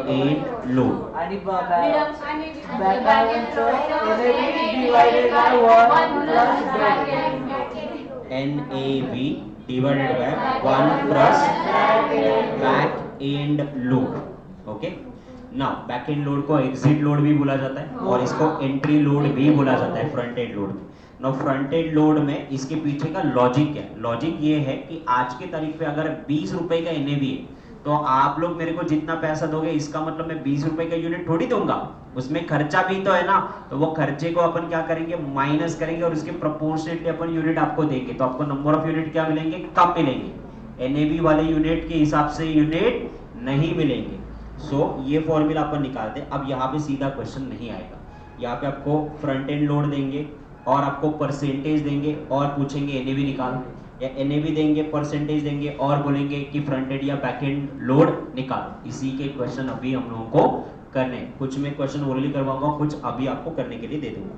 end load, आणि Redemption. बँक बॅलन्सचं NAV divided by 1 plus back NAV divided by 1 plus back end load. Okay, now back end load को exit load भी बोला जाता है और इसको एंट्री लोड भी बोला जाता है फ्रंट एंड लोड में। नाउ फ्रंट एंड लोड में इसके पीछे का लॉजिक क्या है? लॉजिक ये है कि आज के तारीख पे अगर 20 रुपए का NAV है तो आप लोग मेरे को जितना पैसा दोगे इसका मतलब मैं 20 रुपए का यूनिट थोड़ी दूंगा, उसमें खर्चा भी तो है ना। तो वो खर्चे को अपन क्या करेंगे, माइनस करेंगे और उसके प्रोपोर्शनेटली अपन यूनिट आपको देंगे, तो आपको नंबर ऑफ यूनिट क्या मिलेंगे, कम मिलेंगे। NAV वाले यूनिट के हिसाब से यूनिट नहीं मिलेंगे। सो ये फॉर्मूला अपन निकालते हैं। अब यहाँ पे सीधा क्वेश्चन नहीं आएगा, यहाँ पे आपको फ्रंट एंड लोड देंगे और आपको परसेंटेज देंगे और पूछेंगे NAV निकालो, या NAV देंगे, परसेंटेज देंगे और बोलेंगे कि फ्रंट एंड या बैक एंड लोड निकालो। इसी के क्वेश्चन अभी हम लोगों को करने हैं। कुछ मैं क्वेश्चन ओरली करवाऊंगा, कुछ अभी आपको करने के लिए दे दूंगा।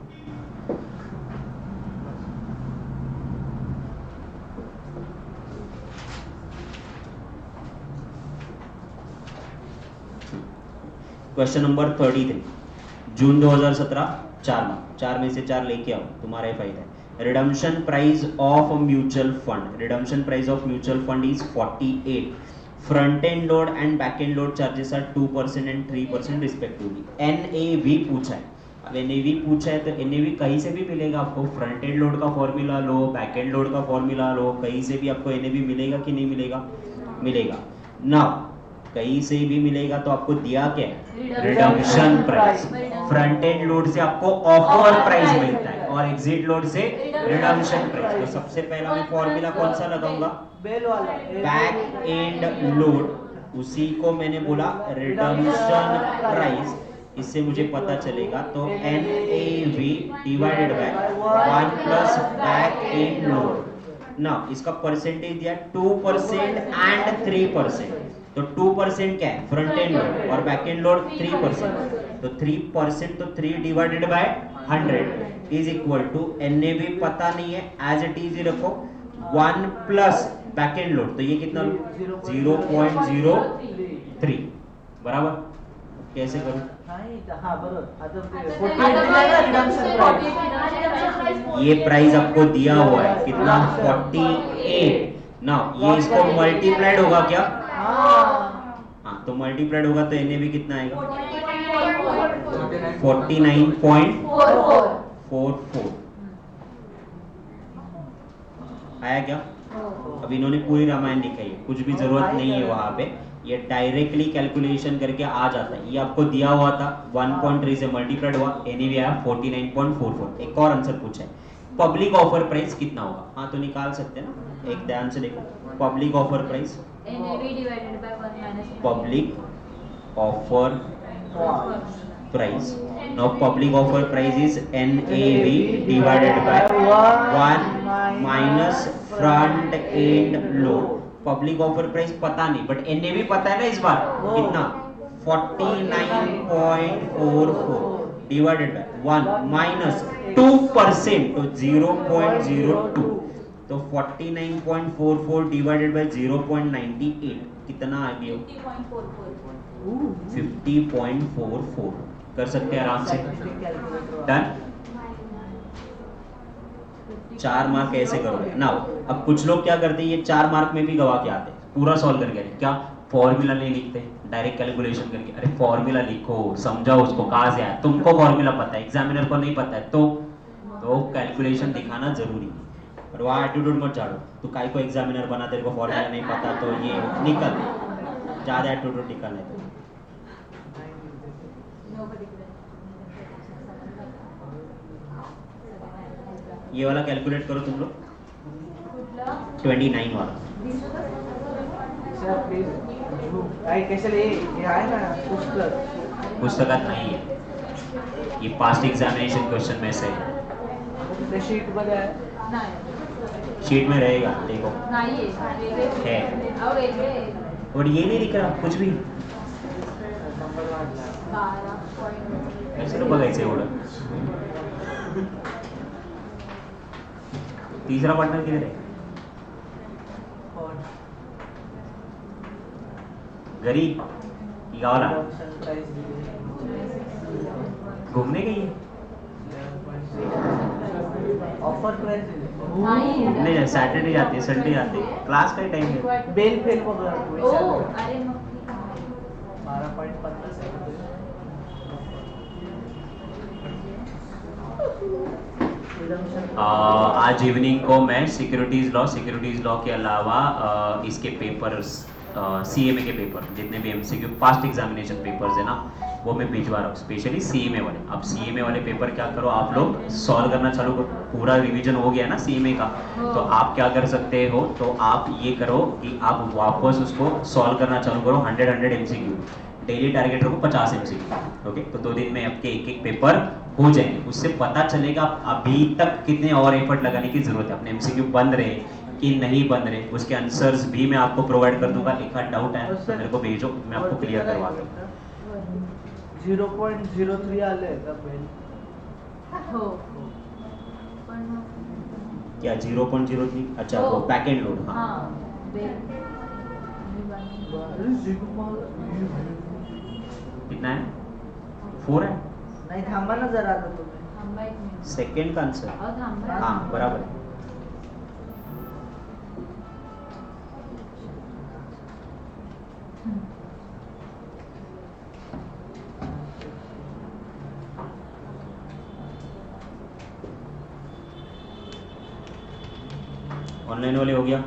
क्वेश्चन नंबर 33, जून 2017, 4 में से 4 लेके आओ, तुम्हारा ही फायदा है। Redemption price of mutual fund, redemption price of mutual fund is 48। Front end load and back end load charges are 2% and 3% respectively. NAV पूछा है। अब NAV पूछा है तो NAV कहीं से भी मिलेगा आपको, फ्रंट एंड लोड का फॉर्मूला लो, बैक एंड लोड का फॉर्मूला लो, कहीं से भी आपको NAV मिलेगा कि नहीं मिलेगा, मिलेगा। नाउ कहीं से भी मिलेगा तो आपको दिया क्या है, redemption price. Front end load से आपको ऑफर प्राइस मिलता है और एग्जिट लोड से रिडम्पशन प्राइस। तो सबसे पहला मैं फॉर्मूला कौन सा लगाऊंगा, बेल वाला बैक एंड लोड, उसी को मैंने बोला रिडम्पशन प्राइस। इससे मुझे पता चलेगा तो NAV divided by 1 plus back end load. Now इसका परसेंटेज दिया 2% एंड 3%। तो 2% क्या है, फ्रंट एंड लोड, और बैक एंड लोड 3%। तो 3% तो 3 divided by 100 is equal to NAV पता नहीं है, एज इट इज ही रखो, 1 प्लस बैक एंड लोड, तो ये कितना 0.03 बराबर। कैसे करूं, नाही हां बरोबर आता रिडम्पशन प्राइस ये प्राइस आपको दिया हुआ है कितना, 48। ना ये इसको मल्टीप्लाइड होगा क्या, हाँ तो मल्टीप्लाइड होगा तो NAV कितना आएगा, 49.44 आया क्या। अब इन्होंने पूरी रामायण दिखाई है, कुछ भी जरूरत नहीं है वहां पे, ये डायरेक्टली कैलकुलेशन करके आ जाता है। ये आपको दिया हुआ था 1.3 से मल्टीप्लाइड हुआ, NAV आया 49.44। एक और आंसर पूछा है, पब्लिक ऑफर प्राइस कितना होगा, हाँ तो निकाल सकते हैं ना, एक ध्यान से देखो, public offer price, NAV divided by 1 minus public offer price. Now public offer price is NAV divided by 1 minus front end load. Public offer price पता नहीं बट NAV पता है ना इस बार कितना, 49.44 डिवाइडेड बाय 1 माइनस 2% तो 0.02। तो 49.44 डिवाइडेड बाय 0.98 कितना आ गया, 50.44। कर सकते हैं आराम से, डन। 4 मार्क ऐसे करोगे ना। अब कुछ लोग क्या करते हैं, ये 4 मार्क में भी गवा के आते हैं, पूरा सॉल्व करके क्या फॉर्मूला नहीं लिखते, डायरेक्ट कैलकुलेशन करके। अरे फॉर्मूला लिखो, समझाओ उसको कहाँ से आया, तुमको फॉर्मूला पता है, एग्जामिनर को नहीं पता है, तो कैलकुलेशन दिखाना जरूरी है। और वहाँ एटीट्यूड मत झाड़ो, तो काय को एग्जामिनर बना, तेरे को फॉर्मूला नहीं पता तो ये निकल, ज्यादा एटीट्यूड निकलना है। ये वाला कैलकुलेट करो तुम लोग, 29 वाला। सर प्लीज काय कशाला हे आहे ना पुस्तकात नाही है, ये पास्ट एग्जामिनेशन क्वेश्चन में से है। ते शीट मध्ये आहे शीट में रहेगा, देखो नाही है, अहो वेगळे और ये नहीं दिख रहा कुछ भी, नंबर वाढला 12 कशाला बघायचं एवढं। तीसरा पार्टनर किधर है, घरी की गावाला, रिडम्पशन प्राइस दिली घूमने गई है? ऑफर प्राइस नाही. घूमने जाए, सैटरडे जाती है, संडे जाती है, क्लास का टाइम है. बेल फेल ओ वगैरह अरे मग ठीक आहे. 12.50 है. आज इवनिंग को मैं सिक्योरिटीज लॉ के अलावा इसके पेपर्स सीएमए के पेपर जितने भी एमसीक्यू पास्ट एग्जामिनेशन पेपर्स है ना वो मैं भिजवा रहा हूँ, स्पेशली सीएमए वाले. अब सीएमए वाले पेपर क्या करो आप लोग सॉल्व करना चालू करो. पूरा रिवीजन हो गया ना सीएमए का, तो आप क्या कर सकते हो, तो आप ये करो कि आप वापस उसको सॉल्व करना चालू करो. 100 एमसीक्यू डेली टारगेट रखो, 50 एमसीक्यू. ओके, तो 2 दिन में आपके एक पेपर हो जाएंगे. उससे पता चलेगा अभी तक कितने और एफर्ट लगाने की जरूरत है. अपने एमसीक्यू बंद रहे कि नहीं बंद रहे, उसके आंसर्स भी मैं आपको प्रोवाइड कर दूंगा. एक आध डाउट है तो मेरे को भेजो, मैं आपको क्लियर करवा दूंगा. 0.03 आले का बेल. हो पण क्या 0.03? अच्छा हो. वो बैक एंड लोड. हा हाँ बेल अरे सिग्मा कितना है? 4 है. नाही थांबा ना जरा आता तुम्ही. थांबा एक मिनिट. सेकंड का आंसर. अहो थांबा. हाँ बराबर है. ऑनलाइन वाले हो गया.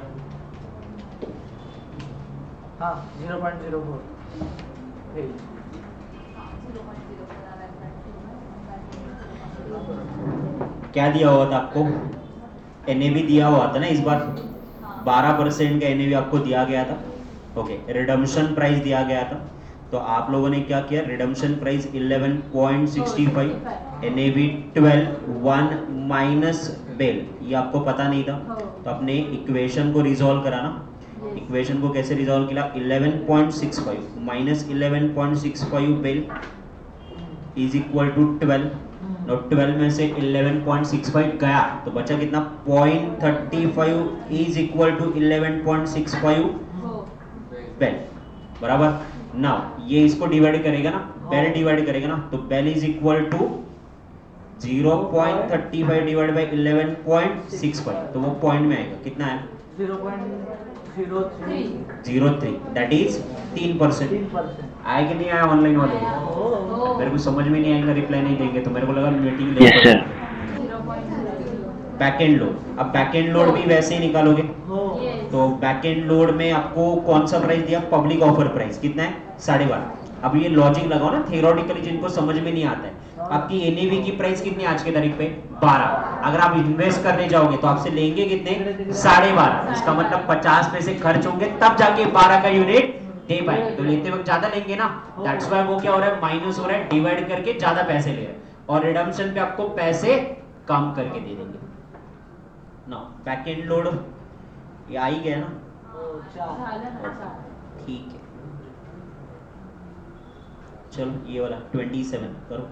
हाँ 0.04 फेल. क्या दिया हुआ था आपको? एनएवी दिया हुआ था ना इस बार. 12% का एनएवी आपको दिया गया था. ओके, रिडम्पशन प्राइस दिया गया था. तो आप लोगों ने क्या किया? रिडम्पशन प्राइस 11.65, एनएवी 12, 1 माइनस बेल. ये आपको पता नहीं था, तो अपने इक्वेशन को रिजॉल्व कराना. इक्वेशन को कैसे रिजॉल्व किया? 11.65 minus 11.65 bell is equal to 12. और 12 में से 11.65 गया तो बचा कितना? 0.35 इज इक्वल टू 11.65 बेल. बराबर. नाउ ये इसको डिवाइड करेगा ना, बेल डिवाइड करेगा ना, तो bell is equal to 0.35 divide by 11.65, तो वो पॉइंट में आएगा. कितना है? 0.03. 03. That is 3%. 3%. आया कि नहीं आया ऑनलाइन वाले? हो. मेरे को समझ में नहीं आएगा, रिप्लाई नहीं देंगे, तो मेरे को लगा meeting. Yes, sir. Back end load. अब बैक एंड लोड भी वैसे ही निकालोगे. हो. तो बैक एंड लोड में आपको कौन सा प्राइस दिया? Public offer price. कितना है? 12.5. अब ये लॉजिक लगाओ ना, थियोरेटिकली जिनको समझ में नहीं आता है. आपकी एनएवी की प्राइस कितनी आज के तारीख पे? 12. अगर आप इन्वेस्ट करने जाओगे तो आपसे लेंगे कितने? 12.5. इसका मतलब 50 में से खर्च होंगे तब जाके 12 का यूनिट दे पाएंगे. तो लेते वक्त ज्यादा लेंगे ना, दैट्स व्हाई वो क्या हो रहा है? माइनस हो रहा है, डिवाइड करके ज्यादा पैसे ले रहे हैं. और रिडम्पशन पे आपको पैसे कम करके दे देंगे. ना बैक एंड लोड ये आ ही गया ना. हो. 4. झालं ना 4. ठीक है, चलो ये वाला 27 करो.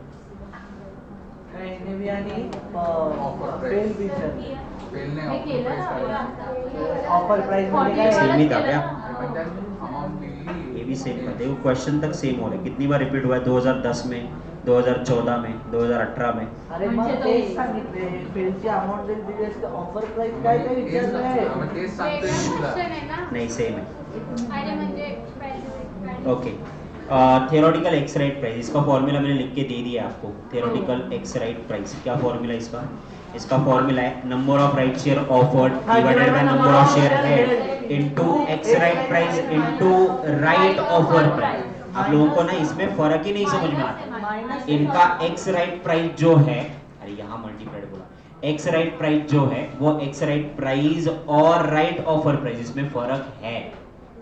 काय एनएवी आणि बेल विचार. हे केलं ना. ऑफर प्राइस मध्ये काय सेम आहे? ही था क्या? ये भी सेम था. देखो क्वेश्चन तक सेम हो रहे. कितनी बार रिपीट हुआ है? 2010 में, 2014 में, 2018 में. अरे मग म्हणजे तो तेच एक. सांगितले. बेलची अमाउंट दिली असते, ऑफर प्राइस काय काय विचारलंय. नहीं सेम है. अरे म्हणजे okay. Theoretical x right price, इसका फॉर्मूला मैंने लिख के दे दिया आपको. थियोरेटिकल एक्स राइट प्राइस क्या फॉर्मूला इसका? इसका फॉर्मूला है number of right share offered divided by number of share head into x right price into right offer price. आप लोगों को ना इसमें फर्क ही नहीं समझ में आता. इनका एक्स राइट प्राइस जो है, अरे यहाँ मल्टीप्लाइड बोला, एक्स राइट प्राइस जो है वो एक्स राइट प्राइस और राइट ऑफर प्राइस इसमें फर्क है,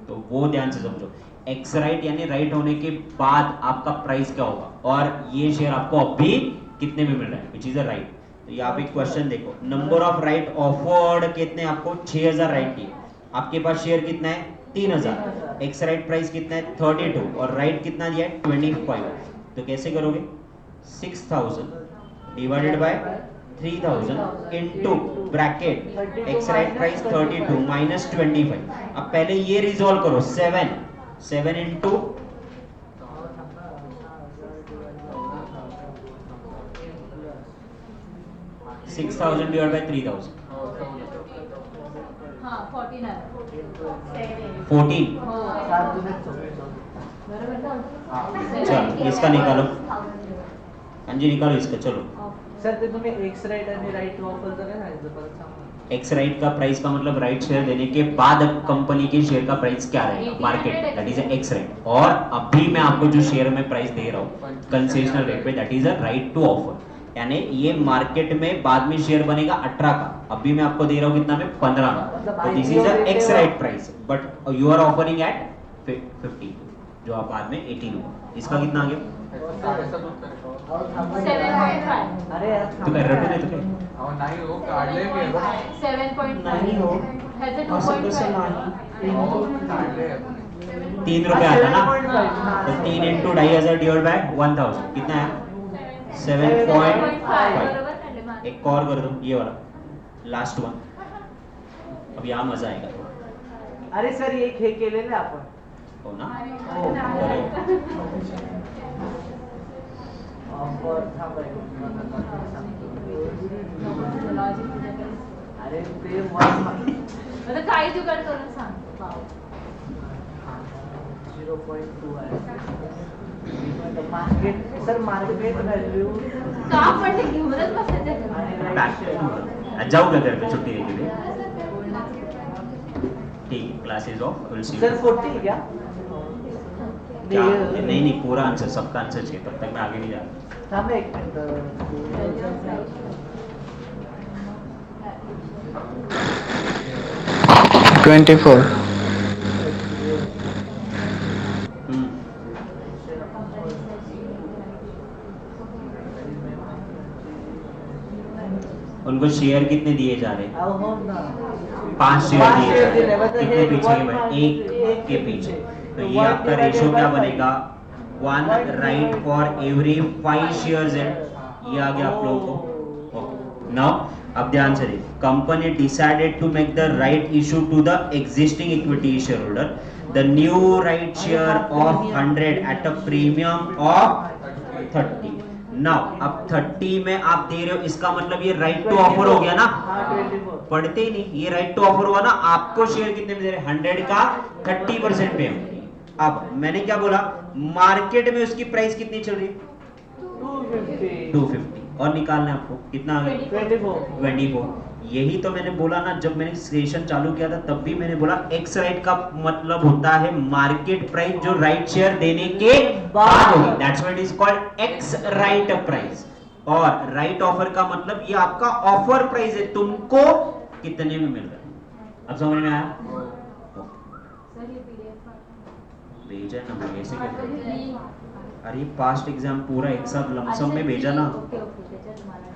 तो वो ध्यान से समझो. एक्स राइट यानी राइट होने के बाद आपका प्राइस क्या होगा, और ये शेयर आपको अभी कितने में मिल रहा है, विच इज अ राइट. तो यहाँ पे क्वेश्चन देखो, नंबर ऑफ राइट ऑफर्ड कितने? आपको 6000 राइट दिए. आपके पास शेयर कितना है? 3000. एक्स राइट प्राइस कितना है? 32. और राइट कितना दिया है? 25. तो कैसे करोगे? 6000 divided by 3000 into bracket x right price 32 minus 25. अब पहले ये रिजॉल्व करो. 7 इनटू 6000 डिवाइड बाय 3000 हाँ 14 आहे 14 हो 7 जुने 24. बरोबर ना चल इसका निकालो अंजी निकालो इसका चलो सर ते तुम्ही एक्स राईट आणि राईट वापरता काय सांगितलं परत सांगा. एक्स राइट का प्राइस का मतलब राइट शेयर देने के बाद कंपनी के शेयर का प्राइस क्या रहेगा market that is x right और अभी मैं आपको जो शेयर में प्राइस दे रहा हूँ कंसेशनल रेट पे that is a right to offer यानी ये मार्केट में बाद में शेयर बनेगा 18 का अभी मैं आपको दे रहा हूँ कितना में 15 का तो this is a ex right price but you are offering at 50 जो आप बाद में 18 होगा इसका कितना आ गया अहो, थांबा. 7.5 अरे यार तू काय रटून येतो काय नाही हो काढले मी 7.5 नाही हो. ह्याचं असं कसं 2.5 नाही? काढले 3 रुपये आता ना 7.5. तो 3 इंटू 2500 डिवाइड बाय 1000 कितना है 7.5 बरोबर काढले मग. एक और कर दो ये वाला लास्ट वन अब यहाँ मजा आएगा थोड़ा अरे सर एक हे केलेलं आहे आपण. हो ना हो. ऑफर थांबा एक मिनिट, मला सांगतो. Logic तुझ्याकडे. अरे ते आता काही जुगाड करून सांग पाव 0.2 आहे. मार्केट सर मार्केट व्हॅल्यू का आपण ते घेऊनच बसायचं आणि बैक राईट जाऊंगा घर पे छुट्टी लेके लिए ठीक classes of will see sir 40 क्या क्या नहीं नहीं पूरा आंसर सबका आंसर चाहिए तब तक मैं आगे नहीं जा रहा थांबा एक मिनिट. 24. हम्म, उनको शेयर कितने दिए जा रहे हैं अहो, हो ना. 5 शेयर पाच दिए शेयर जा दिले, रहे हैं मतलब कितने हे पीछे के भाई one एक के पीछे तो ये one आपका divided रेशियो by क्या five. बनेगा 1 राइट फॉर एवरी 5 शेयर्स है ये आ गया आप लोगों को नाउ अब ध्यान से देखिए company decided to make the right issue to the existing equity share holder the new right share of 100 at a premium of 30 now अब 30 में आप दे रहे हो इसका मतलब ये राइट टू ऑफर हो गया ना हाँ 24. पढ़ते ही नहीं ये राइट टू ऑफर हुआ ना आपको शेयर कितने में दे रहे 100 का 30% पे अब मैंने क्या बोला मार्केट में उसकी प्राइस कितनी चल रही है 250. 250 और निकालना है आपको कितना आ गया 24. 24 यही तो मैंने बोला ना जब मैंने सेशन चालू किया था तब भी मैंने बोला एक्स राइट का मतलब होता है मार्केट प्राइस जो राइट शेयर देने के बाद होगी that's why it is called x right price और राइट ऑफर का मतलब ये आपका ऑफर प्राइस है तुमको कितने में मिल रहा है अब समझ में आया सर ये PDF भेजा ना मैं ऐसे कैसे पाठवली. अरे पास्ट एग्जाम पूरा एक साथ लमसम में भेजा ना ओके ओके त्याच्यात मला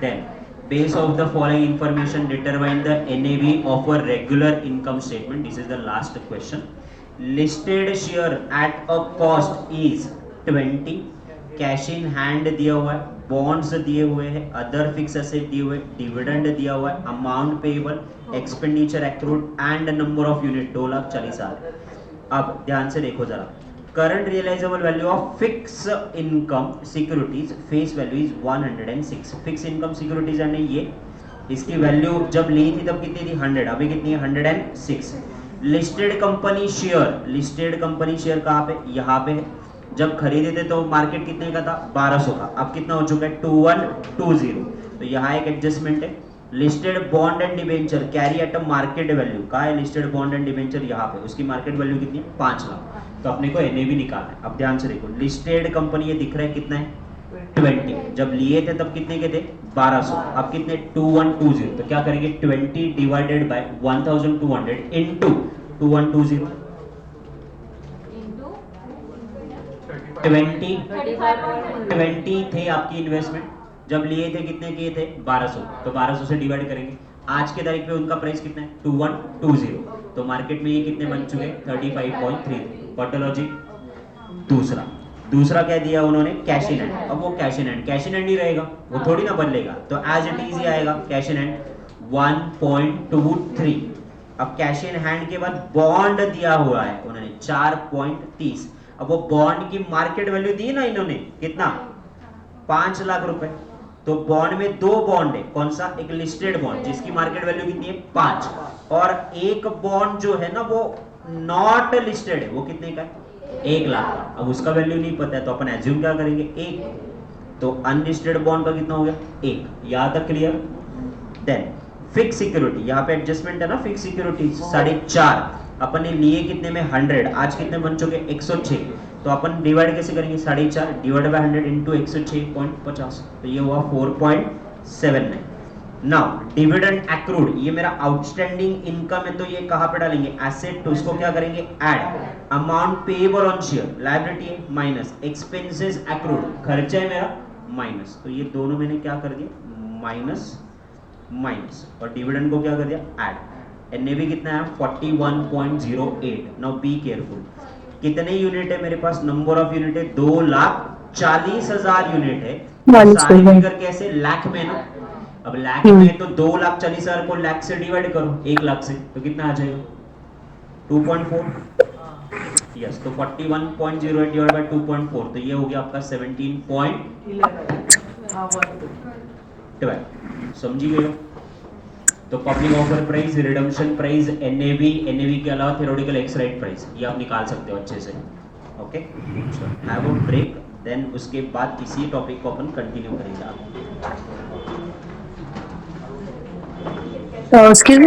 then base of the following information determine the NAV of a regular income statement this is the last question listed share at a cost is 20 cash in hand दिया हुआ है bonds दिए हुए हैं other fix asset दिए हुए dividend दिया हुआ है amount payable expenditure accrued and number of unit 2,40,000 अब ध्यान से देखो जरा current realisable value of fix income securities face value is 106 fix income securities यानी ये इसकी वैल्यू जब ली थी तब कितनी थी 100 अभी कितनी है 106 लिस्टेड कंपनी शेयर कहाँ पे यहाँ पे है जब खरीदे थे तो मार्केट कितने का था 1200 का अब कितना हो चुका है 2120 तो यहाँ एक एडजस्टमेंट है listed bond and debenture carry at a market value का है लिस्टेड बॉन्ड एंड डिबेंचर यहाँ पे उसकी मार्केट वैल्यू कितनी है 5 लाख तो अपने को एनएवी निकालना है अब ध्यान से देखो लिस्टेड कंपनी ये दिख रहा है कितना है 20 जब लिए थे तब कितने के थे 1200 अब कितने 2120 तो क्या करेंगे 20 डिवाइडेड बाय 1200 इनटू 2120 इंटू 20 थे आपकी इन्वेस्टमेंट जब लिए थे कितने किए थे 1200 तो 1200 से डिवाइड करेंगे आज के तारीख पे उनका प्राइस कितना है 2120 तो मार्केट में ये कितने बन चुके हैं 35.3 पॉटोलॉजी दूसरा क्या दिया उन्होंने कैश इन हैंड अब वो कैश इन हैंड ही रहेगा वो थोड़ी ना बदलेगा तो एज इट इज ही आएगा कैश इन हैंड 1.23 अब कैश इन हैंड के बाद बॉन्ड दिया हुआ है उन्होंने 4.30 अब वो बॉन्ड की मार्केट वैल्यू दी ना इन्होंने कितना 5 लाख रुपए। तो बॉन्ड में दो बॉन्ड है, कौन सा? एक लिस्टेड बॉन्ड जिसकी मार्केट वैल्यू कितनी है 5, और एक बॉन्ड जो है ना वो नॉट लिस्टेड है, वो कितने का है 1 लाख का। अब उसका वैल्यू नहीं पता है तो अपन एज्यूम क्या करेंगे 1, तो अनलिस्टेड बॉन्ड का कितना हो गया 1, यहां तक क्लियर। देन फिक्स सिक्योरिटी, यहाँ पे एडजस्टमेंट है ना, फिक्स सिक्योरिटी 4.5 अपन ने लिए कितने में 100, आज कितने बन चुके 106, तो अपन डिवाइड कैसे करेंगे 4.5 डिवाइड बाय 100 इंटू 106.50, तो ये हुआ 4.79। नाउ डिविडेंड एक्रूड, ये मेरा आउटस्टैंडिंग इनकम है, तो ये कहां पे डालेंगे एसेट, तो उसको क्या करेंगे add, amount payable on share liability है माइनस, एक्सपेंसेस एक्रूड खर्चा है मेरा माइनस, तो ये दोनों मैंने क्या कर दिया माइनस माइनस, और डिविडेंड को क्या कर दिया ऐड। एनएवी कितना है 41.08। नाउ बी केयरफुल, कितने यूनिट है मेरे पास, नंबर ऑफ यूनिट है 2,40,000 यूनिट है। सारी फिगर कैसे लाख में ना, अब लाख में तो 2,40,000 को लाख से डिवाइड करो 1 लाख से, तो कितना आ जाएगा 2.4। यस, तो 41.08 डिवाइड बाय 2.4, तो ये हो गया आपका 17.12। समझी गए हो? तो public offer price, redemption price, NAV, NAV के अलावा थ्योरेटिकल एक्स राइट प्राइस, ये आप निकाल सकते हो अच्छे से। Okay, have a break, then उसके बाद इसी टॉपिक को अपन कंटिन्यू करेंगे आगे। Excuse me.